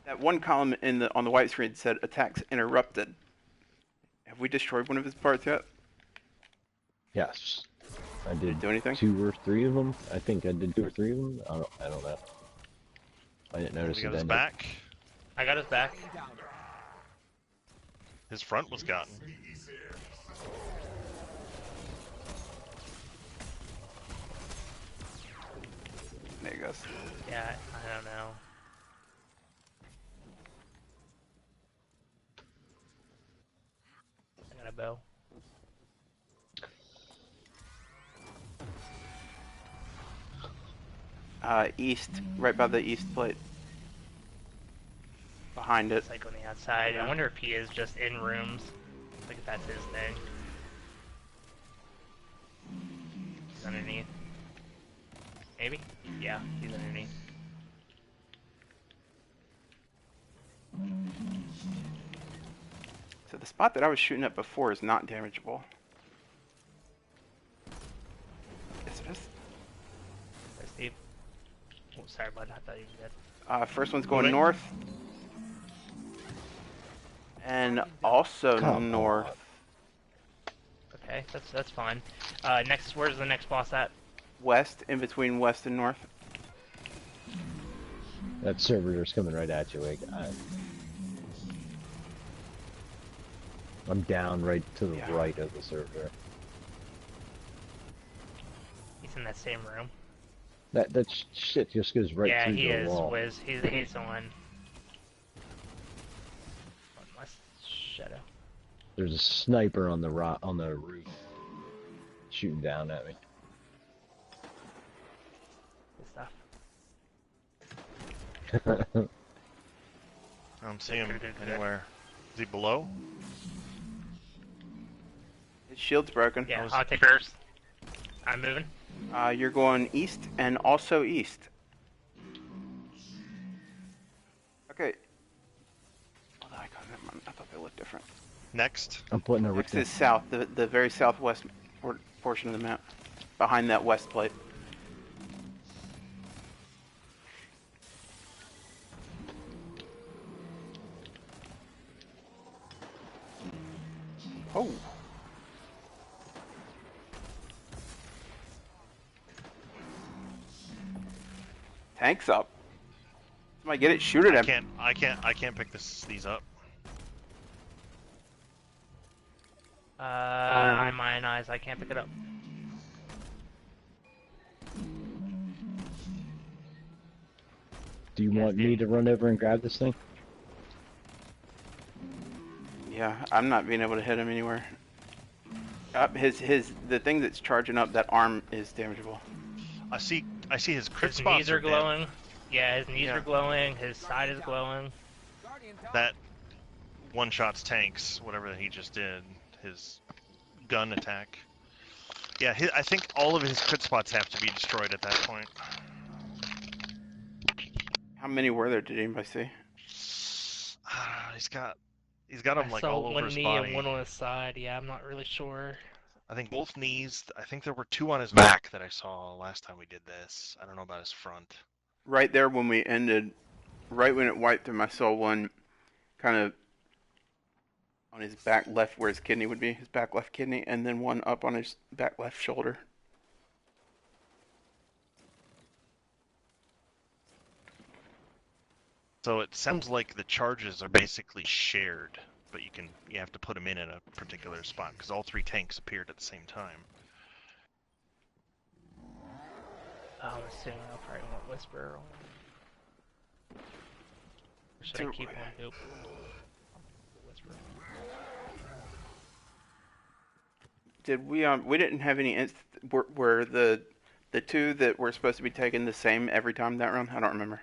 That one column on the white screen said attacks interrupted. Have we destroyed one of his parts yet? Yes. I did do anything? 2 or 3 of them. I think I did 2 or 3 of them. I don't know. I didn't notice He it got his then. back. I got his back. His front was gotten. There he goes. Yeah, I don't know. I got a bow. East, right by the east plate. Behind it. It's like on the outside. I wonder if he is just in rooms. Like if that's his thing. He's underneath. Maybe? Yeah, he's underneath. So the spot that I was shooting at before is not damageable. Yes, it is. Hey, Steve. Oh, sorry, bud. I thought you were dead. First one's going north. And also north. Okay, that's fine. Next, where's the next boss at? West, in between west and north. That servitor's coming right at you, Wig. I'm down right to the right of the servitor. He's in that same room. That shit just goes right through the wall. Yeah, he is, Wiz. He's the one. Unless Shadow. There's a sniper on the roof, shooting down at me. Good stuff. I don't see him anywhere. Is he below? His shield's broken. Yeah, I'll take first. I'm moving. You're going east and also east. Okay. Oh, I thought they looked different. Next. I'm putting a Next is south, the very southwest portion of the map, behind that west plate. Oh. Tank's up. Somebody get it, shoot it at me. I can't pick these up. I'm ionized. I can't pick it up. Do you want me to run over and grab this thing? Yeah, I'm not being able to hit him anywhere. The thing that's charging up, that arm is damageable. I see his crit His spots knees are glowing. Yeah, his knees are glowing. His side is glowing. That one-shots tanks, whatever he just did, his gun attack. Yeah, I think all of his crit spots have to be destroyed at that point. How many were there? Did anybody see? He's got them like all over his body. One knee and one on his side. Yeah, I'm not really sure. I think both knees. I think there were 2 on his back that I saw last time we did this. I don't know about his front. Right there when we ended, right when it wiped him, I saw one kind of on his back left where his kidney would be, his back left kidney, and then one up on his back left shoulder. So it sounds like the charges are basically shared, but you have to put them in a particular spot because all 3 tanks appeared at the same time. I'm assuming I'll probably want Whisper. Or should I keep one Dupe? Whisper. Did we didn't have any were the 2 that were supposed to be taken the same every time that run? I don't remember.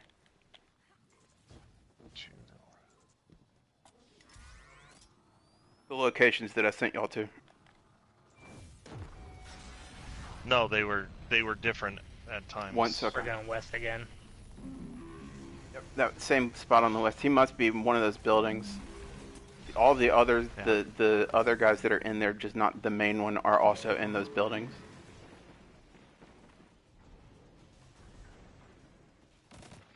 The locations that I sent y'all to. No, they were different at times. Once, okay. We're going west again. Yep, that same spot on the west. He must be in one of those buildings. All the others, yeah. the other guys that are in there, just not the main one, are also in those buildings.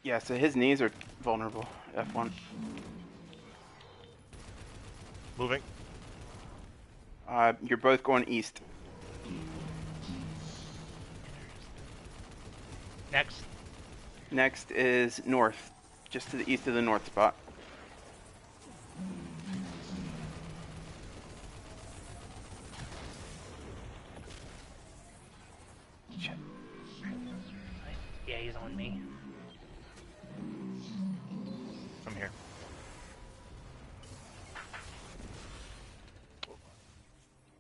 Yeah, so his knees are vulnerable. F1. Moving. You're both going east. Next. Next is north, just to the east of the north spot. Shit. Yeah, he's on me. I'm here.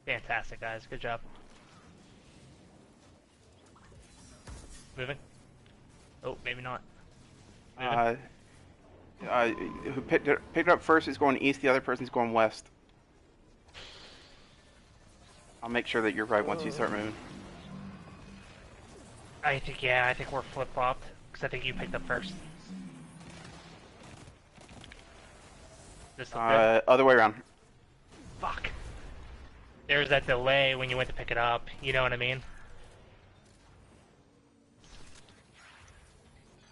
Fantastic, guys. Good job. Moving. Oh, maybe not. Who picked it up first is going east, the other person's going west. I'll make sure that you're right once you start moving. I think we're flip-flopped, because I think you picked up first. This look good? Other way around. Fuck. There's that delay when you went to pick it up, you know what I mean?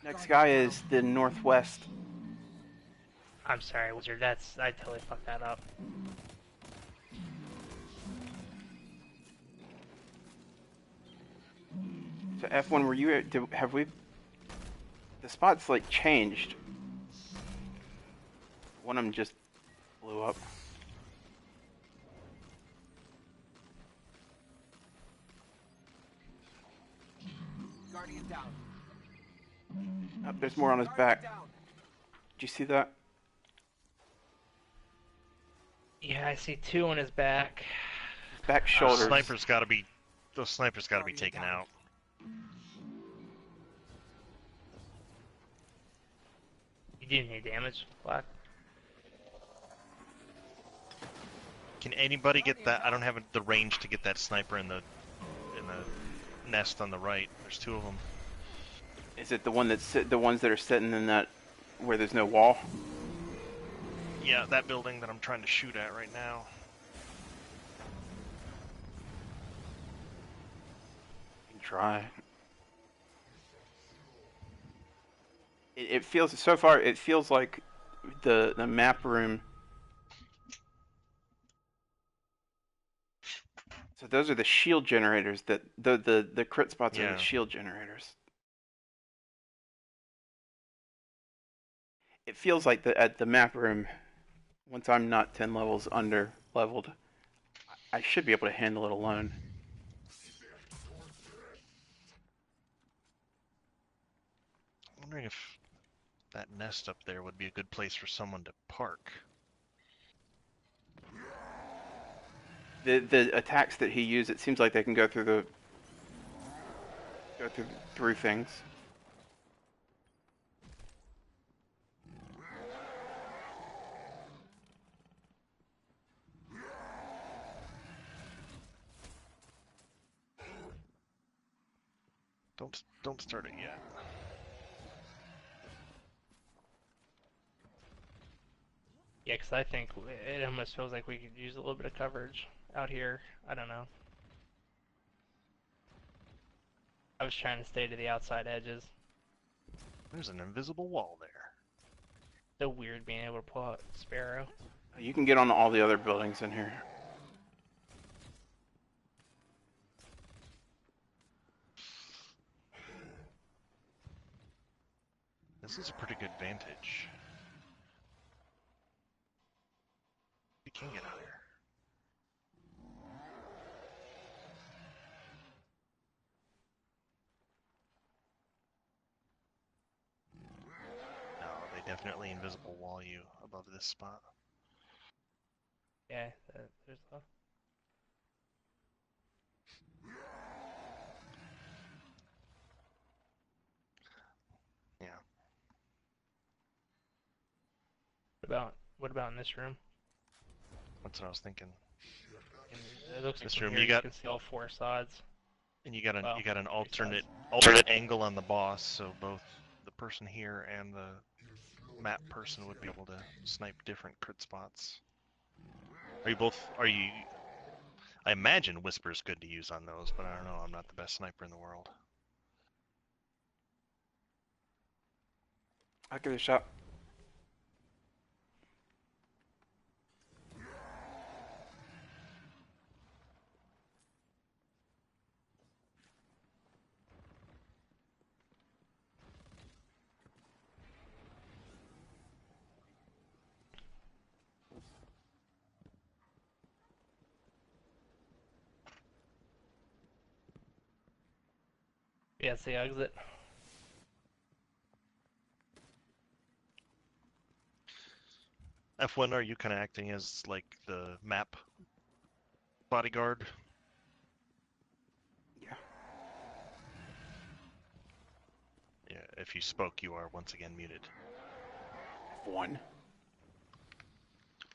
Next guy is the northwest. I'm sorry, Wizard, I totally fucked that up. So F1, were you? Have we? The spots like changed. One of them just blew up. Guardian down. Oh, there's more on his back. Did you see that? Yeah, I see 2 on his back. Back shoulders. Those snipers gotta be taken out. You did any damage, Black? Can anybody get that? I don't have the range to get that sniper in the nest on the right. There's 2 of them. Is it the one the ones that are sitting in that where there's no wall? Yeah, that building that I'm trying to shoot at right now. You can try. It feels so far. It feels like the map room. So those are the shield generators that the crit spots are the shield generators. It feels like at the map room, once I'm not 10 levels under leveled, I should be able to handle it alone. I'm wondering if that nest up there would be a good place for someone to park. The attacks that he used, it seems like they can go through through things. Don't start it yet. Yeah, because I think it almost feels like we could use a little bit of coverage out here. I don't know. I was trying to stay to the outside edges. There's an invisible wall there. So weird being able to pull out Sparrow. You can get on all the other buildings in here. This is a pretty good vantage. You can get out here. No, they definitely invisible wall you above this spot. Yeah, there's a... Yeah. What about in this room? That's what I was thinking. And it looks like This from room, here you got, can see all four sides. and you got an Well, you got an three alternate angle on the boss, so both the person here and the map person would be able to snipe different crit spots. Are you I imagine Whisper's good to use on those, but I don't know, I'm not the best sniper in the world. I'll give it a shot. Yeah, it's the exit. F1, are you kind of acting as like the map bodyguard? Yeah. Yeah, if you spoke, you are once again muted. F1.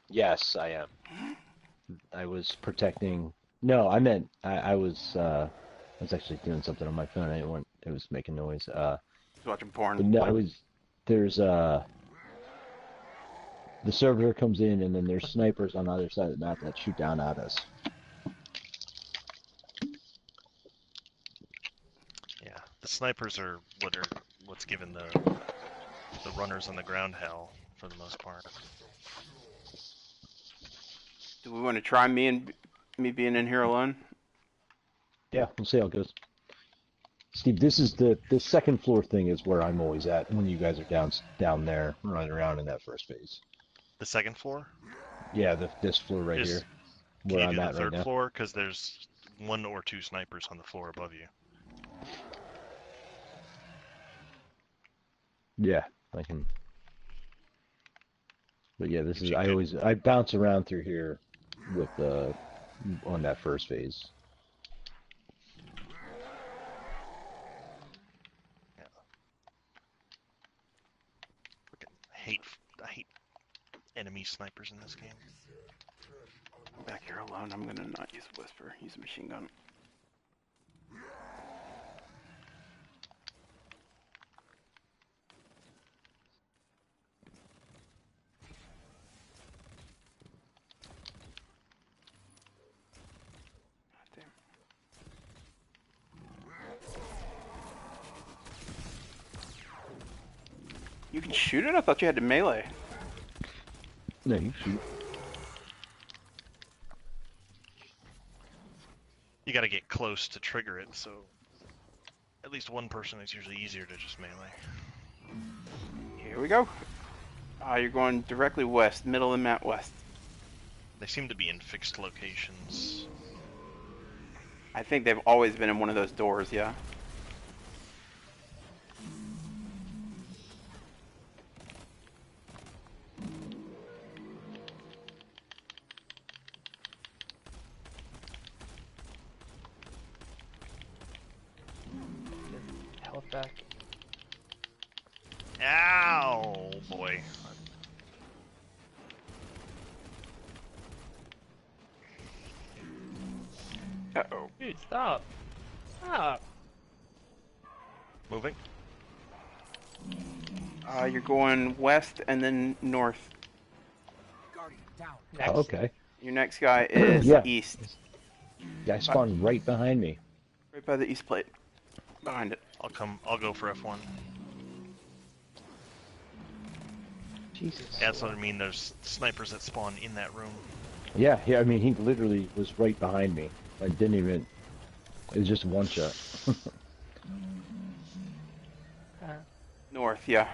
Yes, I am. I was protecting. No, I meant I was actually doing something on my phone. I didn't want it was making noise. He's watching porn. But no, I was. There's the servitor comes in, and then there's snipers on either side of the map that shoot down at us. Yeah, the snipers are what's given the runners on the ground hell for the most part. Do we want to try me being in here alone? Yeah, we'll see how it goes. Steve, this is the second floor thing is where I'm always at when you guys are down there running around in that first phase. The second floor? Yeah, this floor right Is- here, Can where you I'm do the at right third now. floor? Because there's one or two snipers on the floor above you. Yeah, I can. But yeah, this Gives is you I bounce around through here with on that first phase. Yeah. I hate enemy snipers in this game. I'm back here alone. I'm gonna not use a whisper. Use a machine gun. Damn. You can shoot it? I thought you had to melee. No, you shoot. You gotta get close to trigger it, so at least one person is usually easier to just melee. Here we go. You're going directly west, middle of the map west. They seem to be in fixed locations. I think they've always been in one of those doors, yeah. Health back. Ow, boy. Uh-oh. Dude, stop. Stop. Moving. You're going west and then north. Guardian down. Next. Oh, okay. Your next guy is Yeah. east. Guy spawned right behind me. Right by the east plate. Behind it. I'll go for F1. Jesus. Yeah, that's what I mean. There's snipers that spawn in that room. Yeah, yeah. I mean, he literally was right behind me. I didn't even. It was just one shot. North, yeah.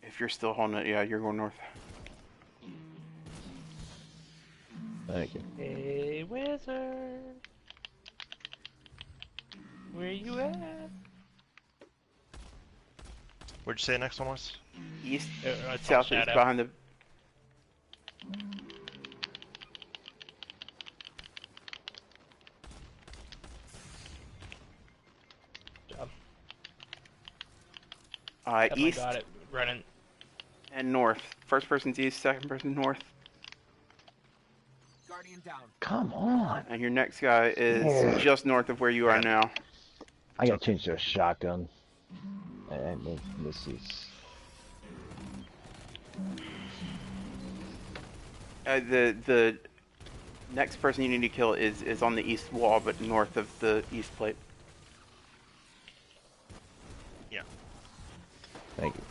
If you're still holding it, yeah, you're going north. Thank you. Hey, wizard. Where you at? Where'd you say the next one was? East, It's all southeast, shadow. behind the... Job. East Got it. Running. and north. First person's east, second person north. Guardian down. Come on. And your next guy is just north of where you are now. I gotta change to a shotgun. I mean, this is. The next person you need to kill is on the east wall, but north of the east plate. Yeah. Thank you.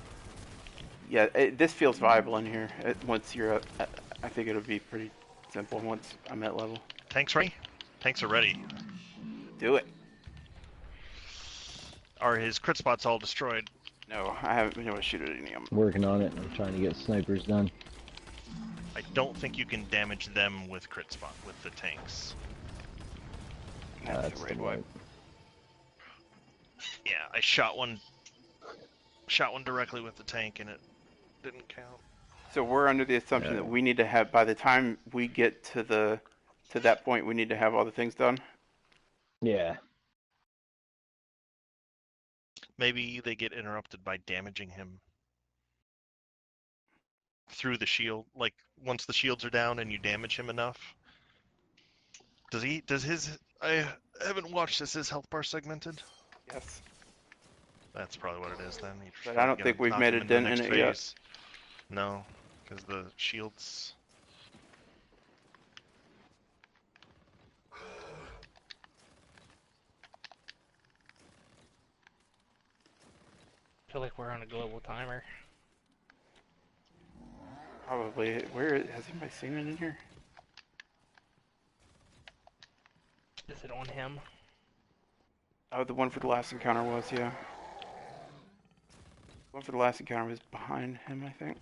Yeah, this feels viable in here. Once you're at, I think it'll be pretty simple once I'm at level. Tanks ready? Tanks are ready. Do it. Are his crit spots all destroyed? No, I haven't been able to shoot at any of them. Working on it. I'm trying to get snipers done. I don't think you can damage them with crit spot with the tanks. That's the raid wipe. Yeah, I shot one directly with the tank and it didn't count. So we're under the assumption that we need to have, by the time we get to that point, we need to have all the things done. Yeah. Maybe they get interrupted by damaging him through the shield. Like once the shields are down and you damage him enough. I haven't watched, is his health bar segmented? Yes. That's probably what it is then. But I don't think we've made a dent in it yet. No, because the shields. I feel like we're on a global timer. Probably. Where has anybody seen it in here? Is it on him? Oh, the one for the last encounter was, yeah. The one for the last encounter was behind him, I think.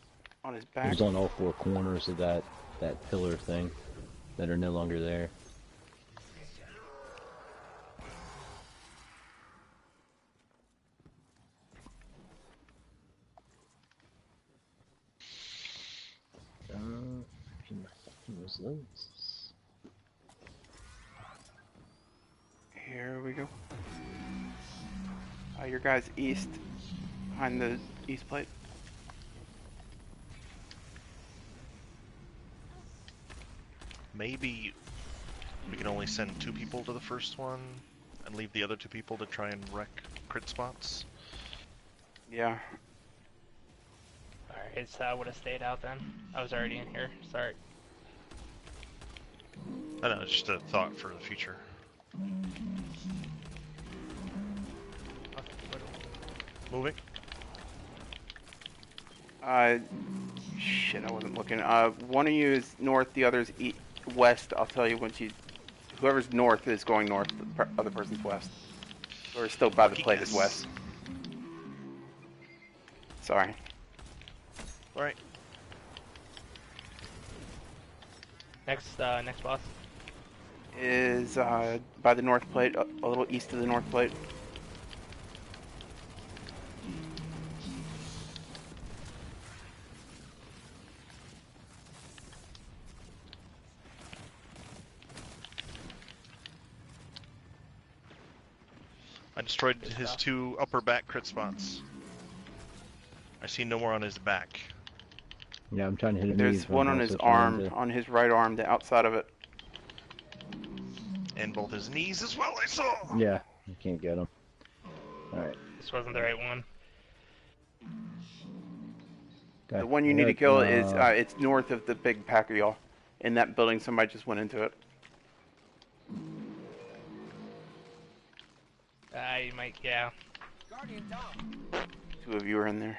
On his back. It was on all four corners of that pillar thing that are no longer there. Here we go. Your guy's east, behind the east plate. Maybe we can only send 2 people to the first one and leave the other 2 people to try and wreck crit spots. Yeah. Alright, so I would have stayed out then. I was already in here. Sorry. I know, it's just a thought for the future. Moving. Shit, I wasn't looking. One of you is north, the other's west. I'll tell you once you... Whoever's north is going north, the other person's west. Whoever's still by the plate is west. Sorry. Alright. Next boss. Is, by the north plate, a little east of the north plate. I destroyed his 2 upper back crit spots. I see no more on his back. Yeah, I'm trying to hit him. There's one on his arm, on his right arm, the outside of it. And both his knees as well, I saw! Yeah, I can't get him. Alright. This wasn't the right one. The one you need to kill is, it's north of the big pack of y'all. In that building, somebody just went into it. You might, yeah. Guardian down. 2 of you are in there.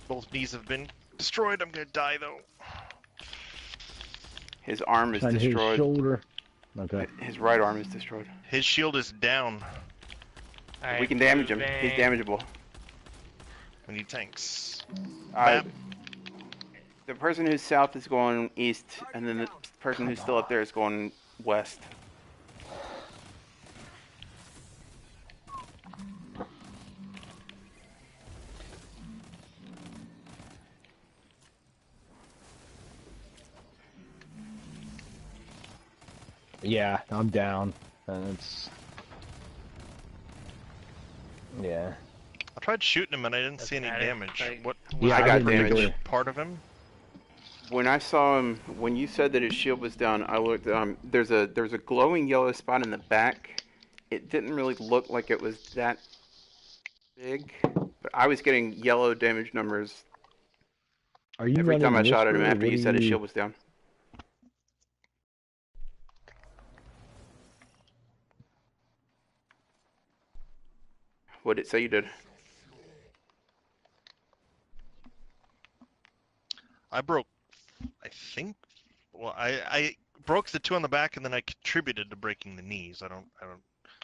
Both knees have been destroyed. I'm gonna die though. His arm is Trying to hit his destroyed. shoulder. Okay. His right arm is destroyed. His shield is down. Alright, We can damage him. He's moving. damageable. We need tanks. Uh, Map. the person who's south is going east, and then the person who's still up there is going west. Yeah, I'm down. And it's... Yeah. I tried shooting him and I didn't see any Doesn't matter. damage. Like, What Yeah, I got didn't damage. either. part of him? When I saw him, when you said that his shield was down, I looked. There's a glowing yellow spot in the back. It didn't really look like it was that big, but I was getting yellow damage numbers Are you every running time I shot at him Whisper, or after what you are said his shield was down. What did it say you did? I broke, I think, well, I broke the two on the back and then I contributed to breaking the knees. I don't,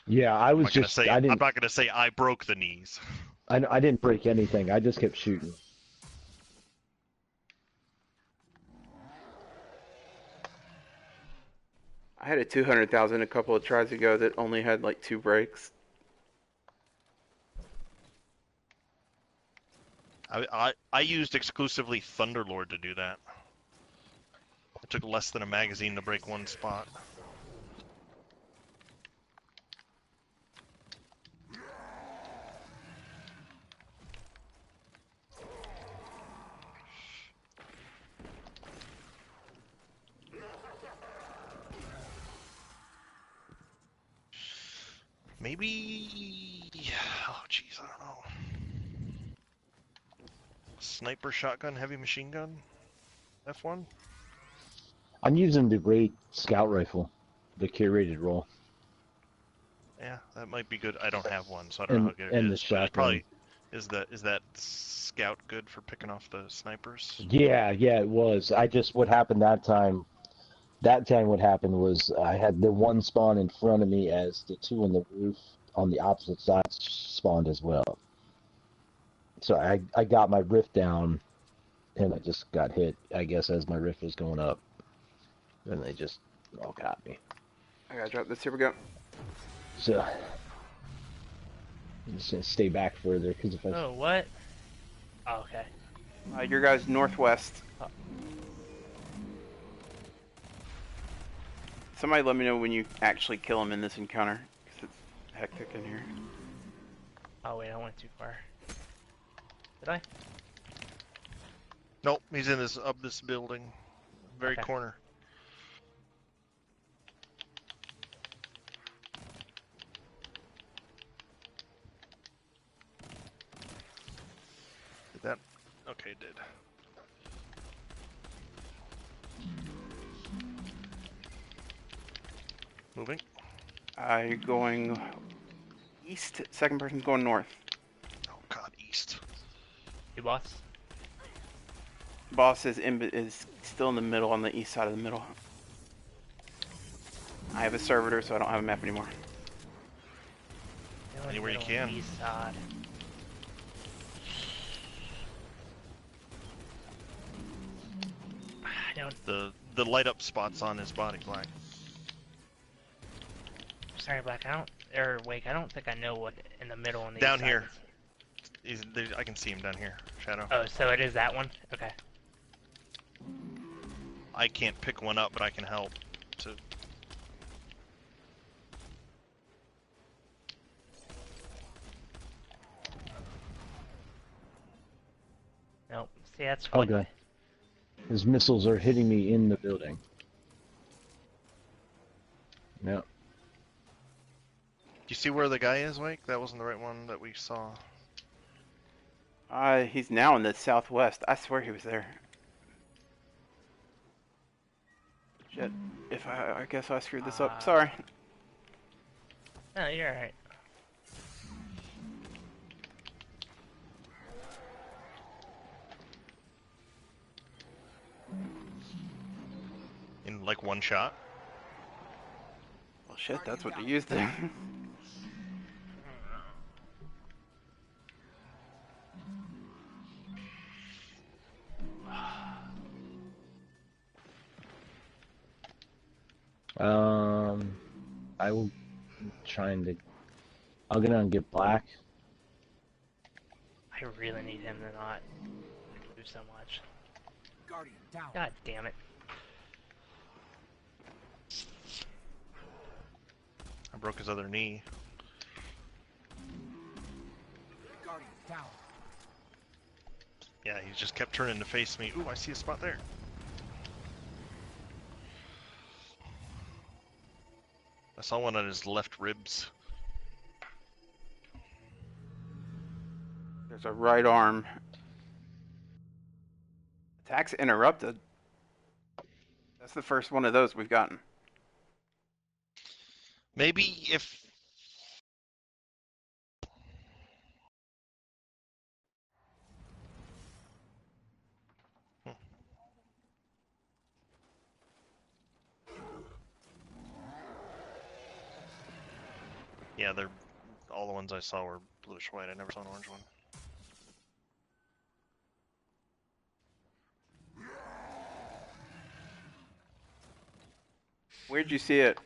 Yeah, I was I'm not gonna just... say, I I'm didn't... not gonna say I broke the knees. I didn't break anything. I just kept shooting. I had a 200,000 a couple of tries ago that only had like 2 breaks. I used exclusively Thunderlord to do that. It took less than a magazine to break one spot. Maybe... Oh, jeez, I don't know. Sniper, shotgun, heavy machine gun? F1? I'm using the great scout rifle, the curated roll. Yeah, that might be good. I don't have one, so I don't know how good it And the is. But it's shotgun. probably... Is that scout good for picking off the snipers? Yeah, it was. What happened that time, what happened was I had the one spawn in front of me as the two on the roof on the opposite side spawned as well. So I got my rift down, and I just got hit, I guess, as my rift was going up. And they just all got me. I gotta drop this. Here we go. So I'm just gonna stay back further, because if I... Oh, what? Oh, okay. Your guys northwest. Somebody let me know when you actually kill him in this encounter, because it's hectic in here. Oh, wait, I went too far. Did I? Nope, he's in this up this building, very Okay. corner. Did that? Okay, it did. Moving. You're going east. Second person's going north. Oh God, east. You boss? Boss is still in the middle, on the east side of the middle. I have a servitor, so I don't have a map anymore. Anywhere you can. East side. I don't. The light up spots on his body black. Sorry, Black. I don't. Or Wake. I don't think I know what in the middle on the Down east side here. is. I can see him down here. Shadow. Oh, so it is that one. Okay. I can't pick one up, but I can help. To Nope. See, that's what. Okay. His missiles are hitting me in the building. Yep. you see where the guy is, Wake? That wasn't the right one that we saw. He's now in the southwest. I swear he was there. Shit. If I guess I screwed this up. Sorry. No, you're alright. like one shot? Well, shit, that's what you used it. I will trying to. I'll get on and get black. I really need him to not do so much. Guardian, down. God damn it. I broke his other knee. Guardian, down. Yeah, he just kept turning to face me. Ooh, I see a spot there. I saw one on his left ribs. There's a right arm. Attack's interrupted. That's the first one of those we've gotten. Maybe if... Yeah, they're all the ones I saw were bluish white. I never saw an orange one. Where'd you see it?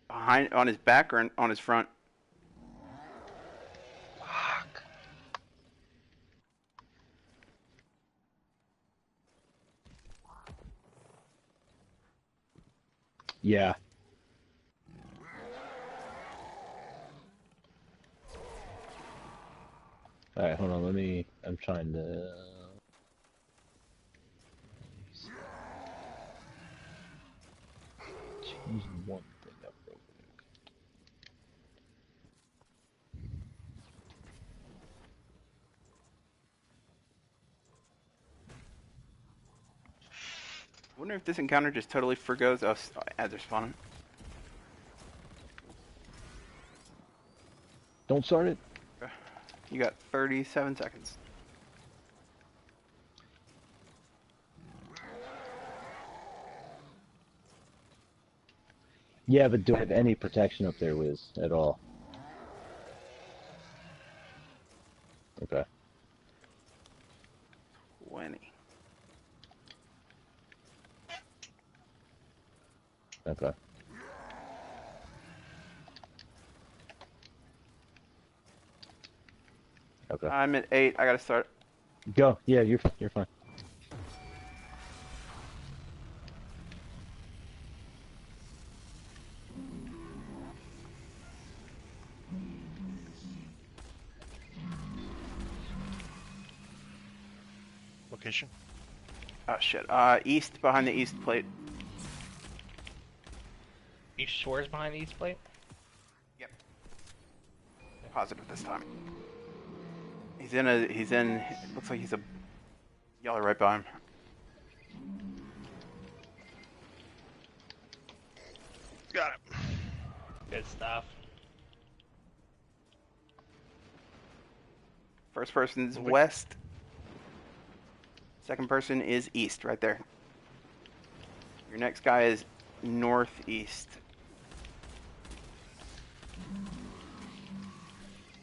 Behind, on his back or on his front? Fuck. Yeah. Alright, hold on, let me... I'm trying to... change one thing up real quick. I wonder if this encounter just totally forgoes us as they're spawning. Don't start it. You got 37 seconds. Yeah, but do I have any protection up there, Wiz, at all? Okay. 20. Okay. Okay. I'm at 8. I gotta start. Go. Yeah, you're fine. Location? Oh shit. East, behind the east plate. East Shores behind the East Plate? Yep. Positive this time. He's in, looks like he's a yellow right by him. Got it. Good stuff. First person's west. Second person is east, right there. Your next guy is northeast.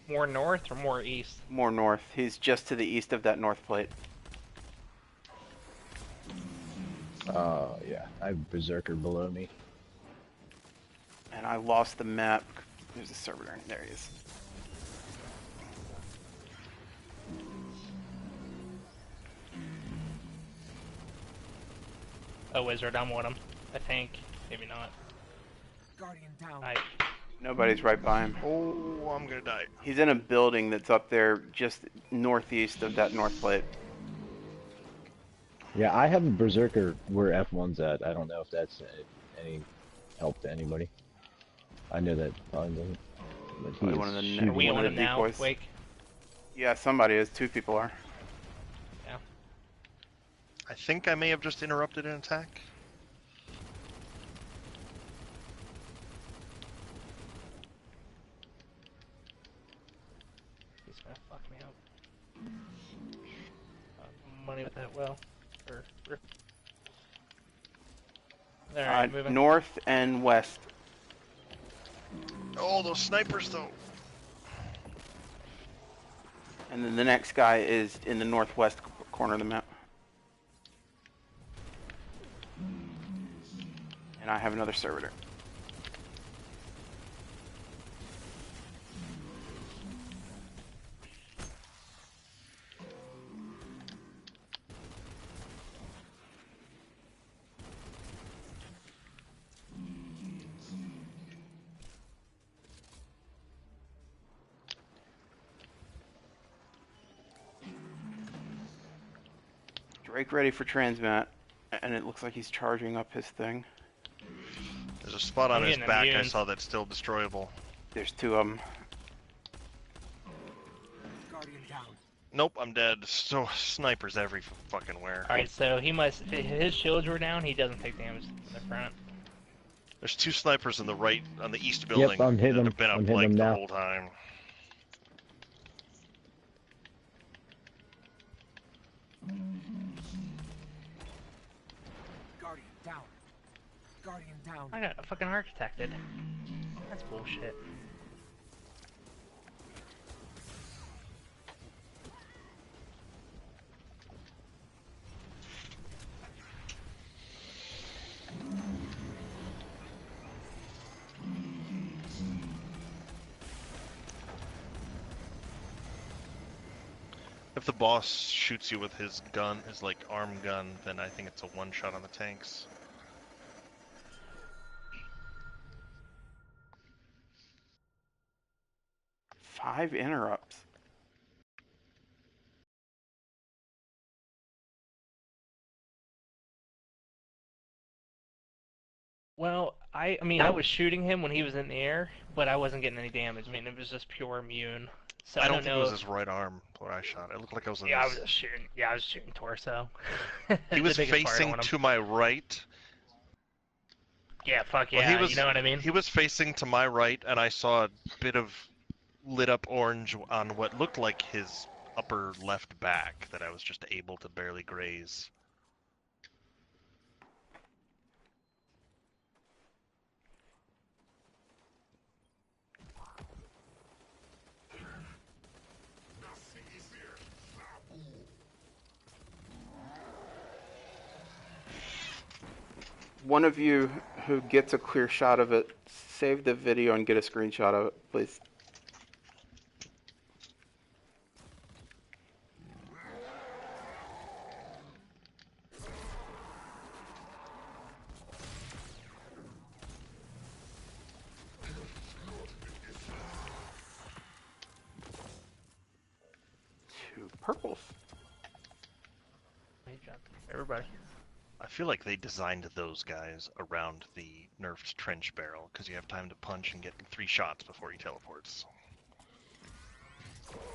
More north or more east? More north. He's just to the east of that north plate. Yeah. I have Berserker below me. And I lost the map. There's a servitor. There he is. A wizard, I'm with him. I think. Maybe not. Guardian, down. Nobody's right by him. Oh, I'm gonna die. He's in a building that's up there just northeast of that north plate. Yeah, I have a Berserker where F1's at. I don't know if that's any help to anybody. I know that probably doesn't. But Probably one of the shooting. Are we one on of him the now, decoys. Wake? Yeah, somebody is. 2 people are. Yeah. I think I may have just interrupted an attack. He's gonna fuck me up. money with that well. Alright, moving. North and west. Oh, those snipers though. And then the next guy is in the northwest corner of the map. And I have another servitor. Drake ready for transmat, and it looks like he's charging up his thing. There's a spot on I'm his getting back immune. I saw that's still destroyable. There's two of them. Guardian down. Nope, I'm dead. So snipers every fucking where. Alright, so he must. If his shields were down, he doesn't take damage in the front. There's two snipers on the right, on the east building. I'm hitting that them. have been up I'm hitting like them the now. whole time. Guardian down. Guardian down. I got fucking architected. That's bullshit. If the boss shoots you with his gun, his like arm gun, then I think it's a one shot on the tanks. Five interrupts. Well, I mean, I was shooting him when he was in the air, but I wasn't getting any damage. I mean, it was just pure immune. So I don't don't think know. it was his right arm where I shot. It looked like I was in Yeah, I his... was just shooting. Yeah, I was shooting torso. He was The biggest part facing on him. to my right. Yeah, fuck Well, yeah. he was, You know what I mean? He was facing to my right, and I saw a bit of lit up orange on what looked like his upper left back that I was just able to barely graze. One of you who gets a clear shot of it, save the video and get a screenshot of it, please. Two purples. Everybody. I feel like they designed those guys around the nerfed trench barrel, because you have time to punch and get 3 shots before he teleports.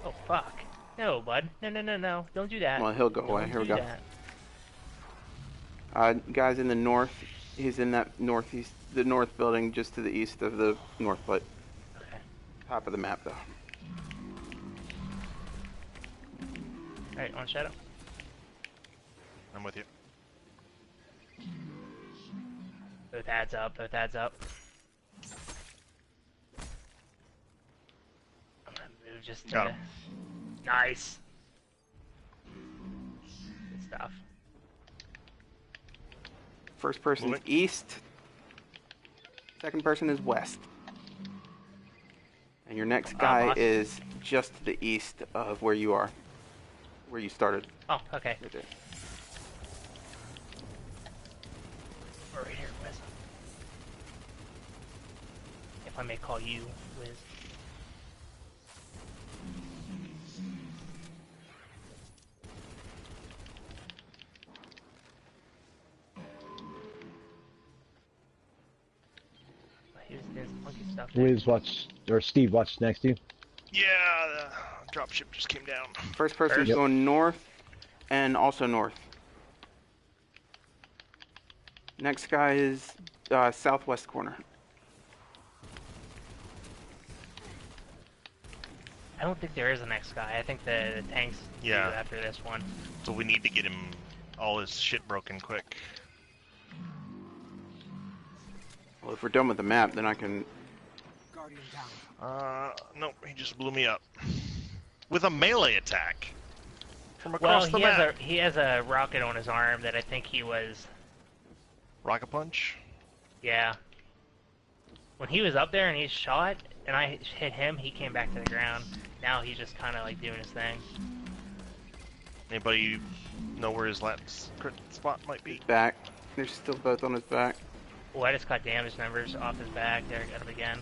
Oh, fuck. No, bud. No, no, no, no. Don't do that. Well, he'll go away. Don't Here we do go. that. Guys in the north, he's in that northeast, the north building just to the east of the north light. Okay. Top of the map, though. Alright, on shadow. I'm with you. Both adds up, both adds up. I'm gonna move just Got to... him. Nice. Good stuff. First person is Moving. east. Second person is west. And your next guy awesome. is just to the east of where you are. Where you started. Oh, okay. Right there. We're right here, Wiz. If I may call you Wiz. He was doing some funky stuff there. Wiz watch or Steve watch next to you. Yeah, the dropship just came down. First person is Yep. going north and also north. Next guy is southwest corner. I don't think there is a next guy. I think the tanks do Yeah. after this one. So we need to get him all his shit broken quick. Well, if we're done with the map, then I can... Guardian down. Nope, he just blew me up. With a melee attack. From Well, across the map. he has a rocket on his arm that I think he was... Rocket punch? Yeah. When he was up there and he shot, and I hit him, he came back to the ground. Now he's just kind of like doing his thing. Anybody know where his last crit spot might be? Back. They're still both on his back. Oh, I just got damage numbers off his back. There, got him again.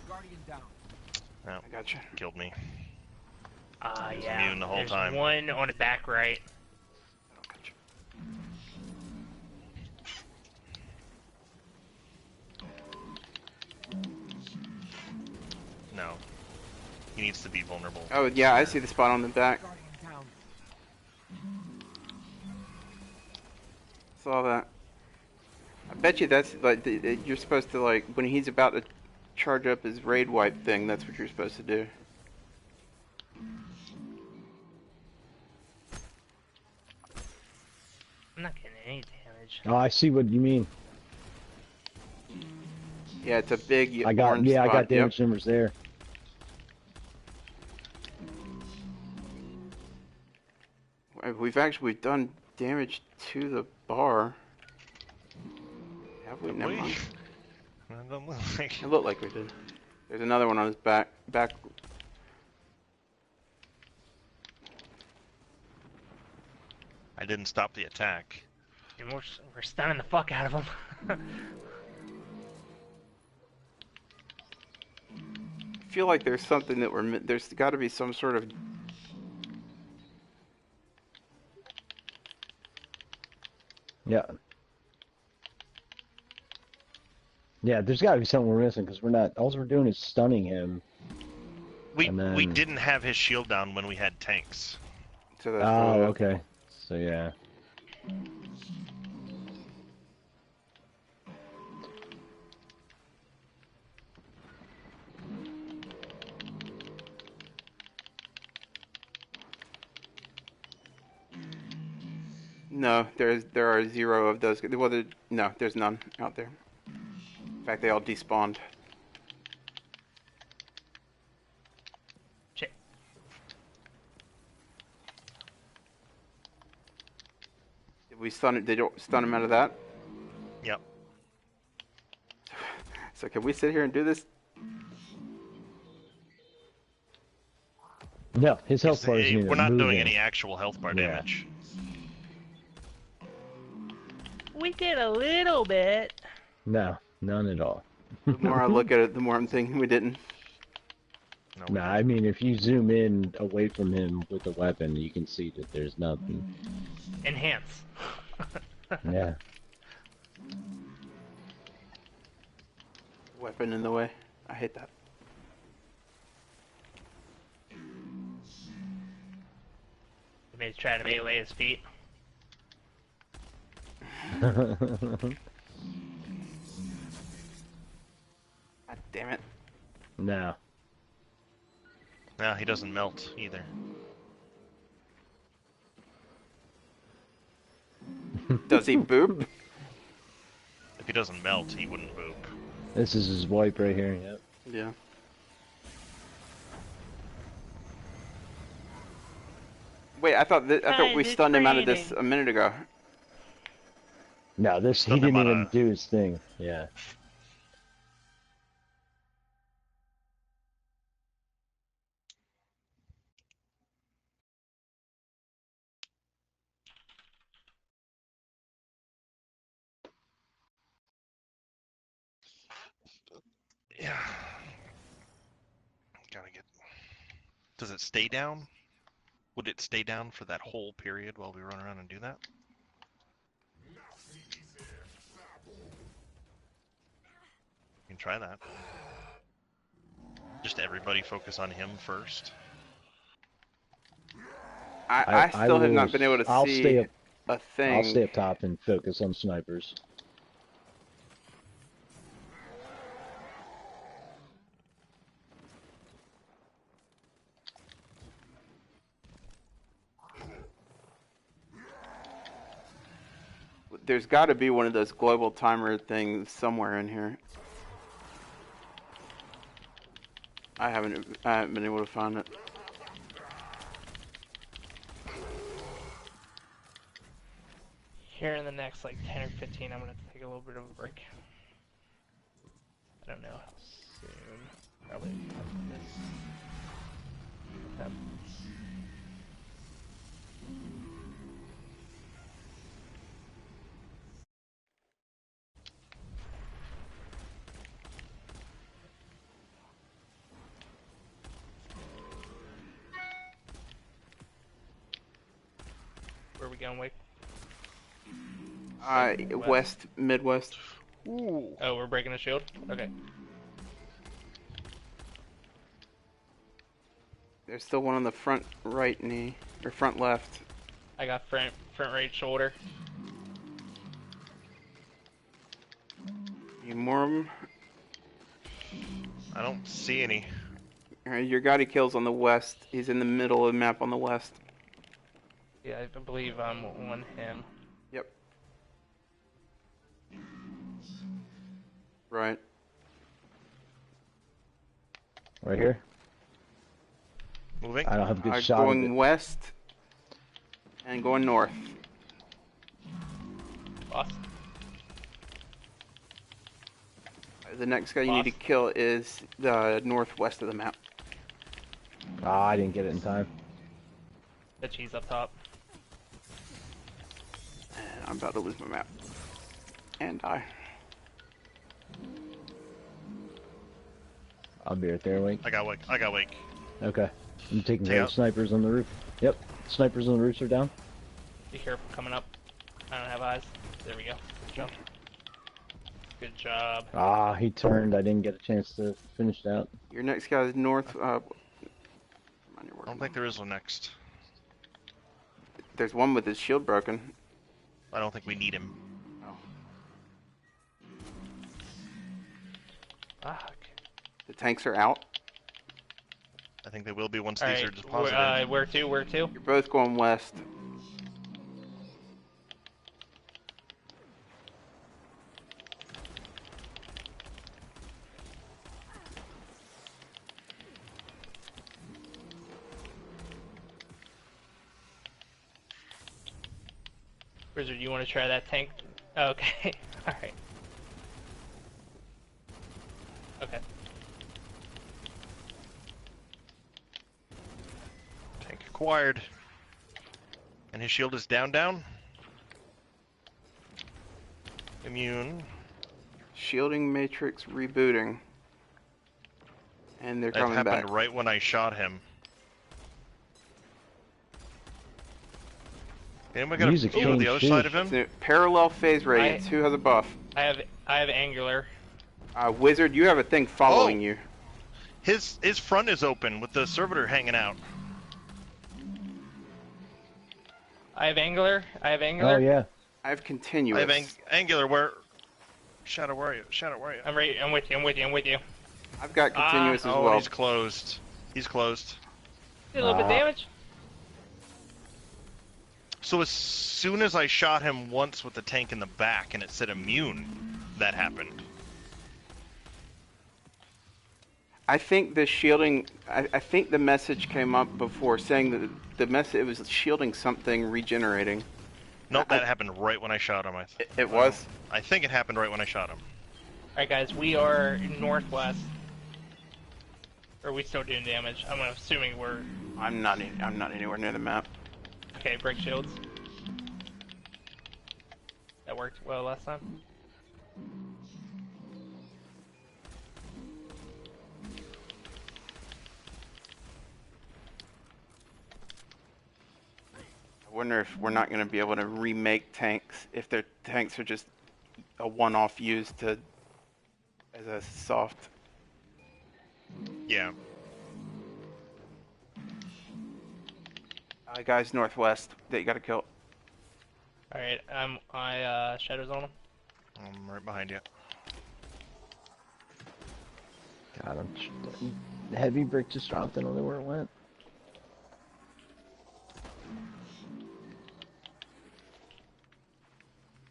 Guardian down. No, I gotcha. killed me. Yeah. immune the whole There's time. one on his back right. I gotcha. No. He needs to be vulnerable. Oh, yeah, I see the spot on the back. Guardian down. Saw that. I bet you that's like you're supposed to like when he's about to charge up his raid wipe thing. That's what you're supposed to do. I'm not getting any damage. Oh, I see what you mean. Yeah, it's a big I got orange I spot. got damage numbers there. Yep. We've done damage to the bar. Have we? Never mind. It don't look like It looked like we did. There's another one on his back. I didn't stop the attack. And we're stunning the fuck out of him. I feel like there's something that there's got to be some sort of. Yeah. Yeah, there's got to be something we're missing because we're not. All we're doing is stunning him. We And then- didn't have his shield down when we had tanks. So that's Oh, okay. So yeah. No, there are 0 of those. Well, no, there's none out there. In fact, they all despawned. Shit. Did we stun it? Did you stun him out of that? Yep. So can we sit here and do this? No, his health bar isn't even We're not doing moving. any actual health bar Yeah. damage. We did a little bit. No, none at all. The more I look at it, the more I'm thinking we didn't. No, No, I mean if you zoom in away from him with the weapon, you can see that there's nothing. Enhance. Yeah. Weapon in the way. I hate that. Maybe try to melee his feet. God damn it. No. No, he doesn't melt either. Does he boop? If he doesn't melt, he wouldn't boop. This is his wipe right here. Yep. Yeah. Wait, I thought we Guys, stunned it's him out of this raining. a minute ago. No, he Stunned him didn't on even a- do his thing. Yeah. Yeah. Gotta get... Does it stay down? Would it stay down for that whole period while we run around and do that? You can try that. Just everybody focus on him first. I still have not been able to I'll see stay up. a thing. I'll stay up top and focus on snipers. there's got to be one of those global timer things somewhere in here. I haven't been able to find it. Here in the next like 10 or 15, I'm gonna have to take a little bit of a break. I don't know how soon. Probably after this. Where are we going, Wake? West, Midwest. Ooh. Oh, we're breaking the shield? Okay. There's still one on the front right knee, or front left. I got front right shoulder. Any more of them? I don't see any. Alright, your guy kills on the west. He's in the middle of the map on the west. Yeah, I believe I'm on him. Yep. Right. Right here. Moving. I don't have a good shot of Going it. west and going north. Boss. The next guy you need to kill is the northwest of the map. Ah, I didn't get it in time. The cheese up top. And I'm about to lose my map. And die. I'll be right there, Wake. I got Wake. I got Wake. Okay. I'm taking Take care out. of snipers on the roof. Yep. Snipers on the roofs are down. Be careful coming up. I don't have eyes. There we go. Good job. Good job. Ah, he turned. I didn't get a chance to finish it out. Your next guy is north. I don't think there is one next. There's one with his shield broken. I don't think we need him. Oh. Fuck. The tanks are out. I think they will be once All these are right. deposited. Where to? Where to? You're both going west. Wizard, you want to try that tank? Okay. All right. Okay. Tank acquired. And his shield is down. Immune. Shielding matrix rebooting. And they're That coming happened back. right when I shot him. Anyone got a Music view of the changed other too. side of him? So, parallel phase radius. Who has a buff? I have angular. Wizard, you have a thing following you. His front is open with the servitor hanging out. I have angular. I have angular. Oh, yeah. I have continuous. I have angular. Where? Shadow, where are you? Shadow, where are you? I'm ready. I'm with you. I'm with you. I'm with you. I've got continuous as Oh, well. he's closed. He's closed. Did a little bit of damage. So as soon as I shot him once with the tank in the back and it said immune, that happened. I think the shielding. I think the message came up before saying that the message it was shielding something regenerating. Nope, that happened right when I shot him. It was. I think it happened right when I shot him. All right, guys. We are northwest. Are we still doing damage? I'm assuming we're. I'm not anywhere near the map. Okay, break shields. That worked well last time. I wonder if we're not going to be able to remake tanks if their tanks are just a one-off used to as a soft. Yeah. Guys northwest that you got to kill. All right. Shadows on him. I'm right behind you. God, the heavy brick just dropped. I don't know where it went.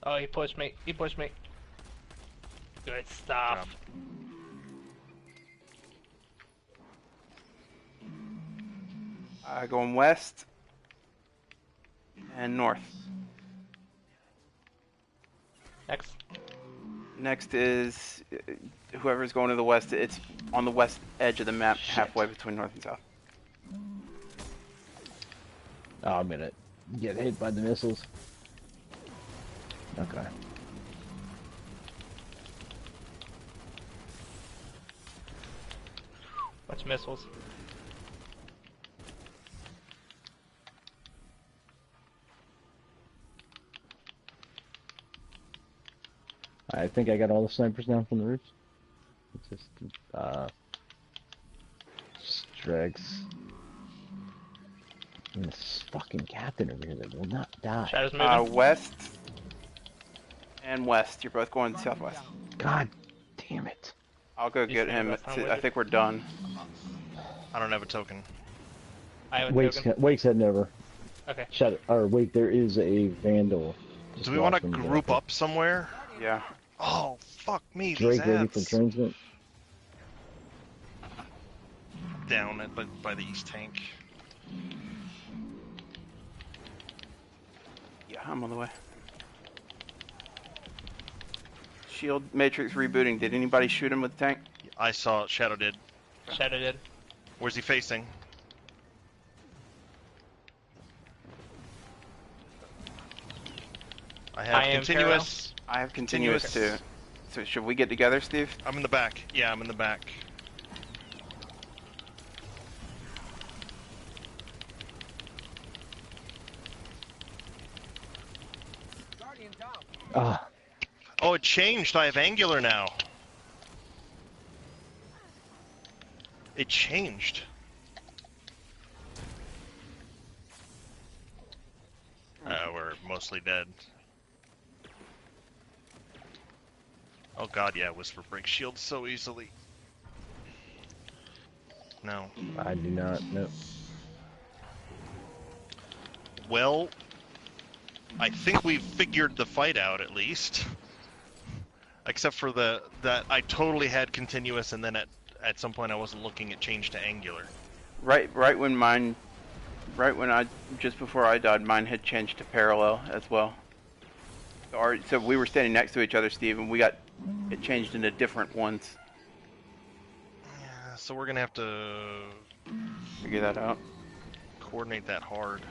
Oh, he pushed me. He pushed me. Good stuff. Going west and north. Next. Next is whoever's going to the west. It's on the west edge of the map, halfway between north and south. Oh, I'm gonna get hit by the missiles. Okay. Bunch of missiles. I think I got all the snipers down from the roofs. It's just, Stregs. And this fucking captain over here that will not die. Shadows moving. West and west. You're both going southwest. God damn it. I'll go get him. I think we're done. I don't have a token. I have a token. Wake's heading over. Okay. Wake, there is a Vandal. Do we want to group up somewhere? Yeah. Oh, fuck me, Drake these ready for ads. transmit. Down by the east tank. Yeah, I'm on the way. Shield matrix rebooting. Did anybody shoot him with the tank? I saw Shadow did. Shadow did. Where's he facing? I have continuous. I have continuous too. So should we get together, Steve? I'm in the back. Yeah, I'm in the back. Guardian down. Ah, Oh, it changed. I have angular now. It changed. We're mostly dead. Oh god, yeah, Whisper breaks shields so easily. No. I do not. Nope. Well, I think we've figured the fight out at least. Except for that I totally had continuous, and then at some point I wasn't looking, it changed to angular. Right when just before I died, mine had changed to parallel as well. So we were standing next to each other, Steve, and it changed into different ones. Yeah, so we're gonna have to Figure that out. coordinate that hard.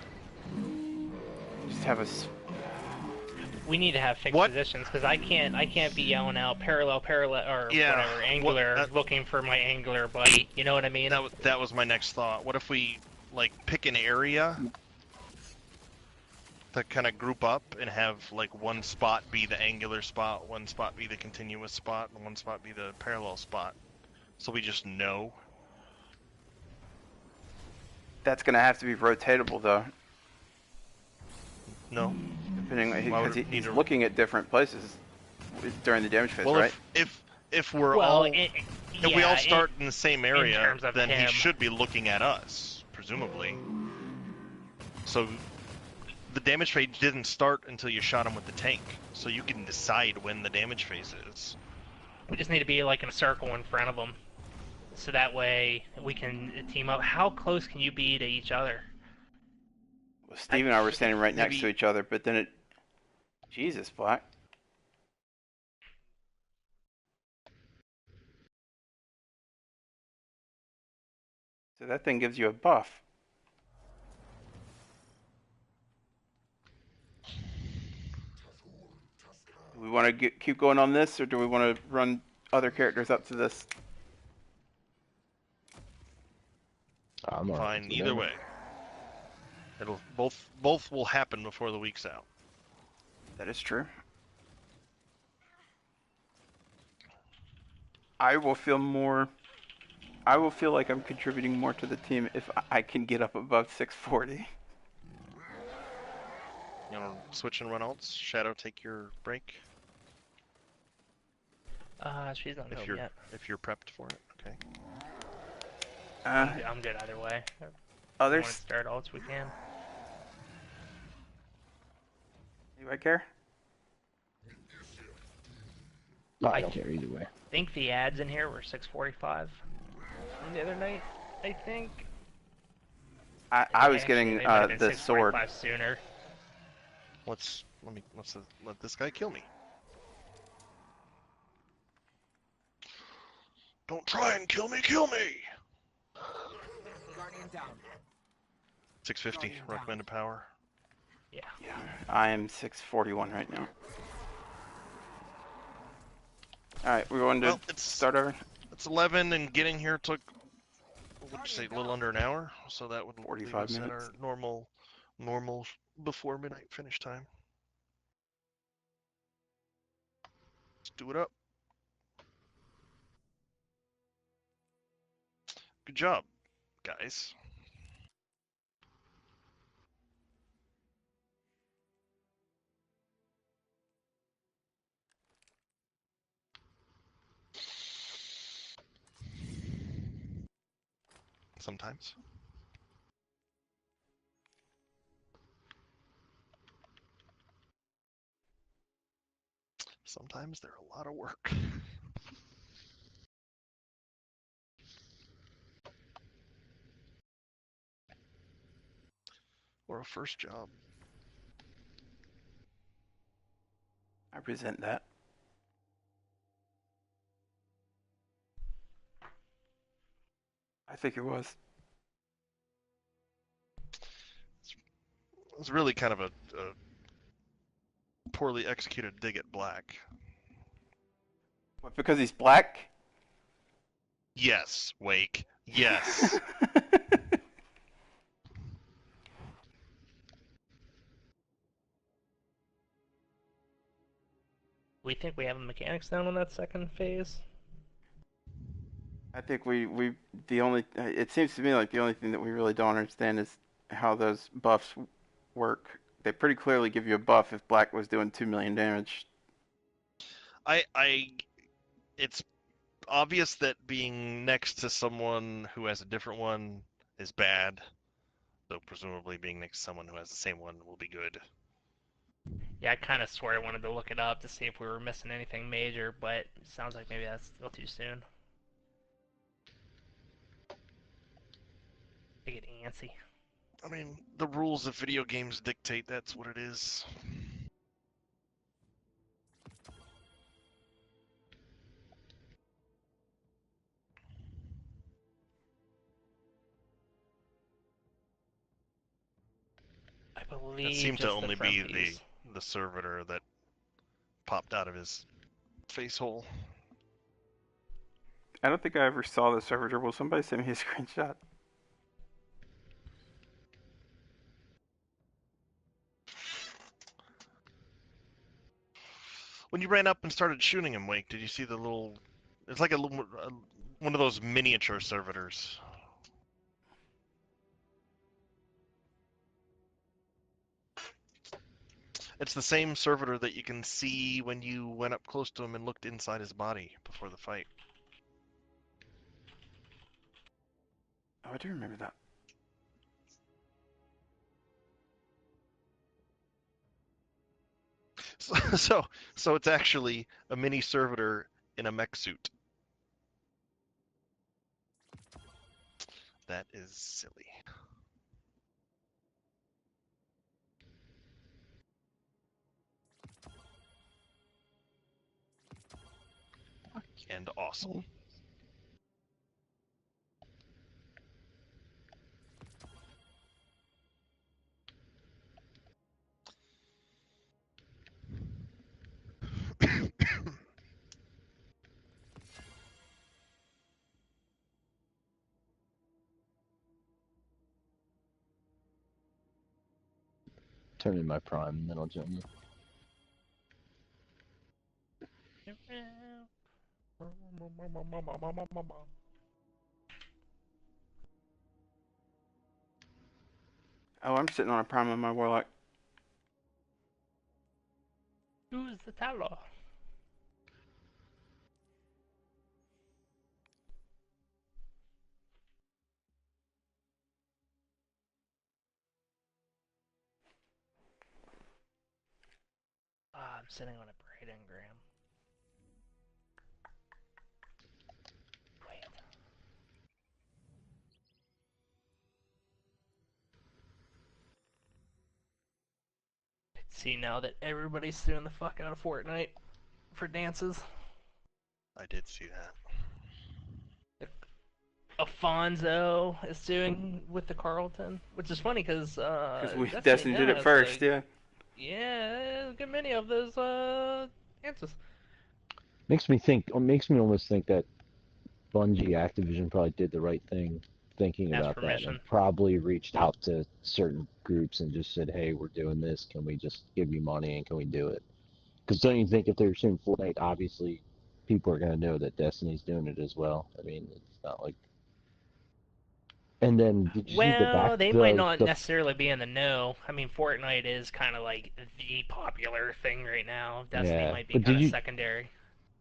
Just have us. We need to have fixed positions because I can't be yelling out parallel or whatever angular, looking for my angular buddy. You know what I mean? That was my next thought. What if we like pick an area to kind of group up and have like one spot be the angular spot, one spot be the continuous spot, and one spot be the parallel spot, so we just know. That's gonna have to be rotatable though. No. Depending, because he's looking at different places during the damage phase, well, right? if we're if we all start in the same area, then he should be looking at us, presumably. So the damage phase didn't start until you shot him with the tank, so you can decide when the damage phase is. We just need to be like in a circle in front of them, so that way we can team up. How close can you be to each other? Well, Steve and I were standing right next to each other, but then Jesus, Black. So that thing gives you a buff. Do we want to keep going on this, or do we want to run other characters up to this? I'm fine either way. It'll both will happen before the week's out. That is true. I will feel like I'm contributing more to the team if I can get up above 640. You want to switch and run alts? Shadow, take your break. She's not home yet. If you're prepped for it, okay. I'm good either way. Others? Want to start alts, we can. Anybody care? I don't care either way. I think the ads in here were 6:45 the other night. I think. I was getting they might have been the sword. 6:45 sooner. Let's let this guy kill me. Don't try and kill me, kill me! Guardian down. 650 recommended power. Yeah. Yeah, I am 641 right now. Alright, we're going to Well, start over. It's 11, and getting here took, what would you say, a little under an hour? So that would leave 45 us at minutes. our normal before midnight finish time. Let's do it up. Good job, guys. Sometimes. Sometimes they're a lot of work. Or a first job. I resent that. I think it was. It was really kind of a poorly executed dig at Black. What, because he's black? Yes, Wake. Yes. We think we have the mechanics down on that second phase. I think we the only it seems to me like the only thing that we really don't understand is how those buffs work. They pretty clearly give you a buff if black was doing 2 million damage. It's obvious that being next to someone who has a different one is bad, though presumably being next to someone who has the same one will be good. Yeah, I kind of swore I wanted to look it up to see if we were missing anything major, but it sounds like maybe that's still too soon. I get antsy. I mean, the rules of video games dictate that's what it is. I That believe seemed to just only the front be piece. the servitor that popped out of his face hole. I don't think I ever saw the servitor. Will somebody send me a screenshot? When you ran up and started shooting him, Wake, did you see the little... It's like a little... one of those miniature servitors. It's the same servitor that you can see when you went up close to him and looked inside his body before the fight. Oh, I do remember that. So it's actually a mini servitor in a mech suit. That is silly. And awesome. Turn in my prime, and then I'll join you. Oh, I'm sitting on a prime on my warlock. Use the tower. I'm sitting on a bright engram. See now that everybody's suing the fuck out of Fortnite for dances. I did see that. Afonso is doing with the Carlton, which is funny because Destiny did it first, yeah. Yeah, a good many of those dances. Makes me almost think that Bungie Activision probably did the right thing thinking Ask about that permission. and probably reached out to certain groups and just said, hey, we're doing this. Can we just give you money and can we do it? Because don't you think if they're suing Fortnite, obviously people are going to know that Destiny's doing it as well? I mean, it's not like. And then did you see Well, they might not the necessarily be in the know. I mean, Fortnite is kind of like the popular thing right now. Destiny yeah? might be But kind of secondary.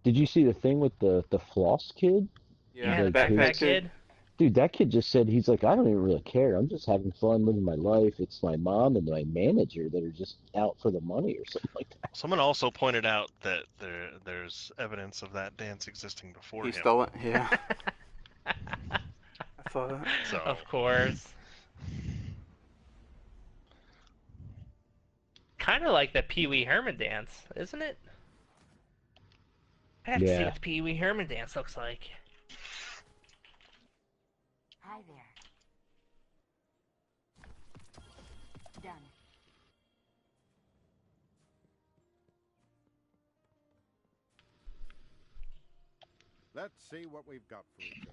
did you see the thing with the floss kid? Yeah, the Like backpack his kid. dude, that kid just said he's like, I don't even really care. I'm just having fun living my life. It's my mom and my manager that are just out for the money or something like that. Someone also pointed out that there's evidence of that dance existing before He him. stole it, yeah. I saw that. So Of course. Kind of like the Pee Wee Herman dance, isn't it? I have to see Yeah. what the Pee Wee Herman dance looks like. Hi there. Done. Let's see what we've got for each other.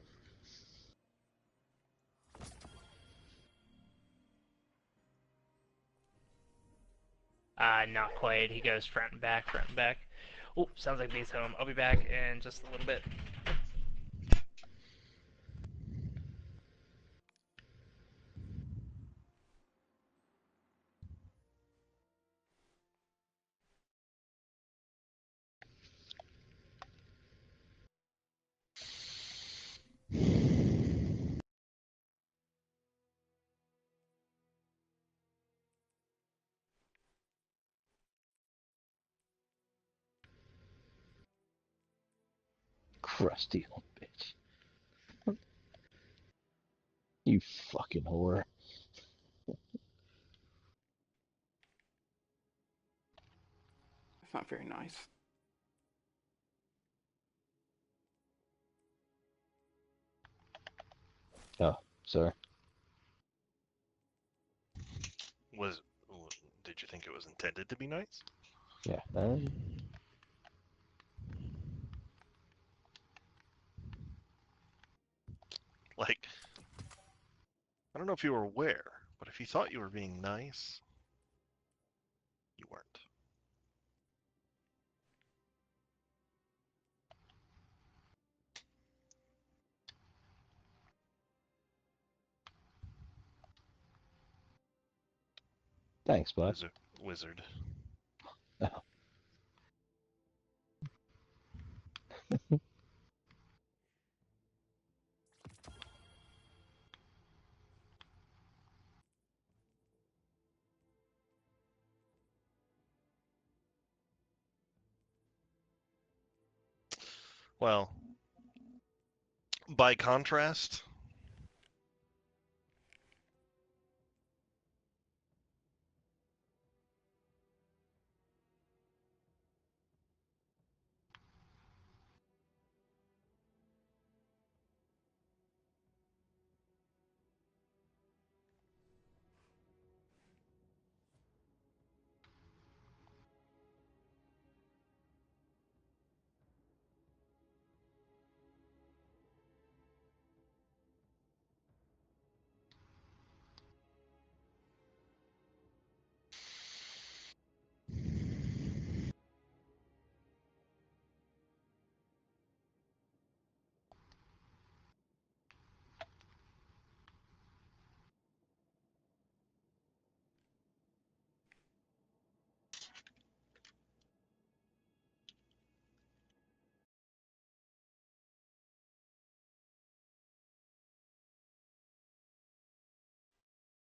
Not quite. He goes front and back, front and back. Oh, sounds like B's home. I'll be back in just a little bit. Crusty old bitch. You fucking whore. That's not very nice. Oh, sorry. Did you think it was intended to be nice? Yeah. Like, I don't know if you were aware, but if you thought you were being nice, you weren't. Thanks, bud. Wizard. Oh. Well, by contrast,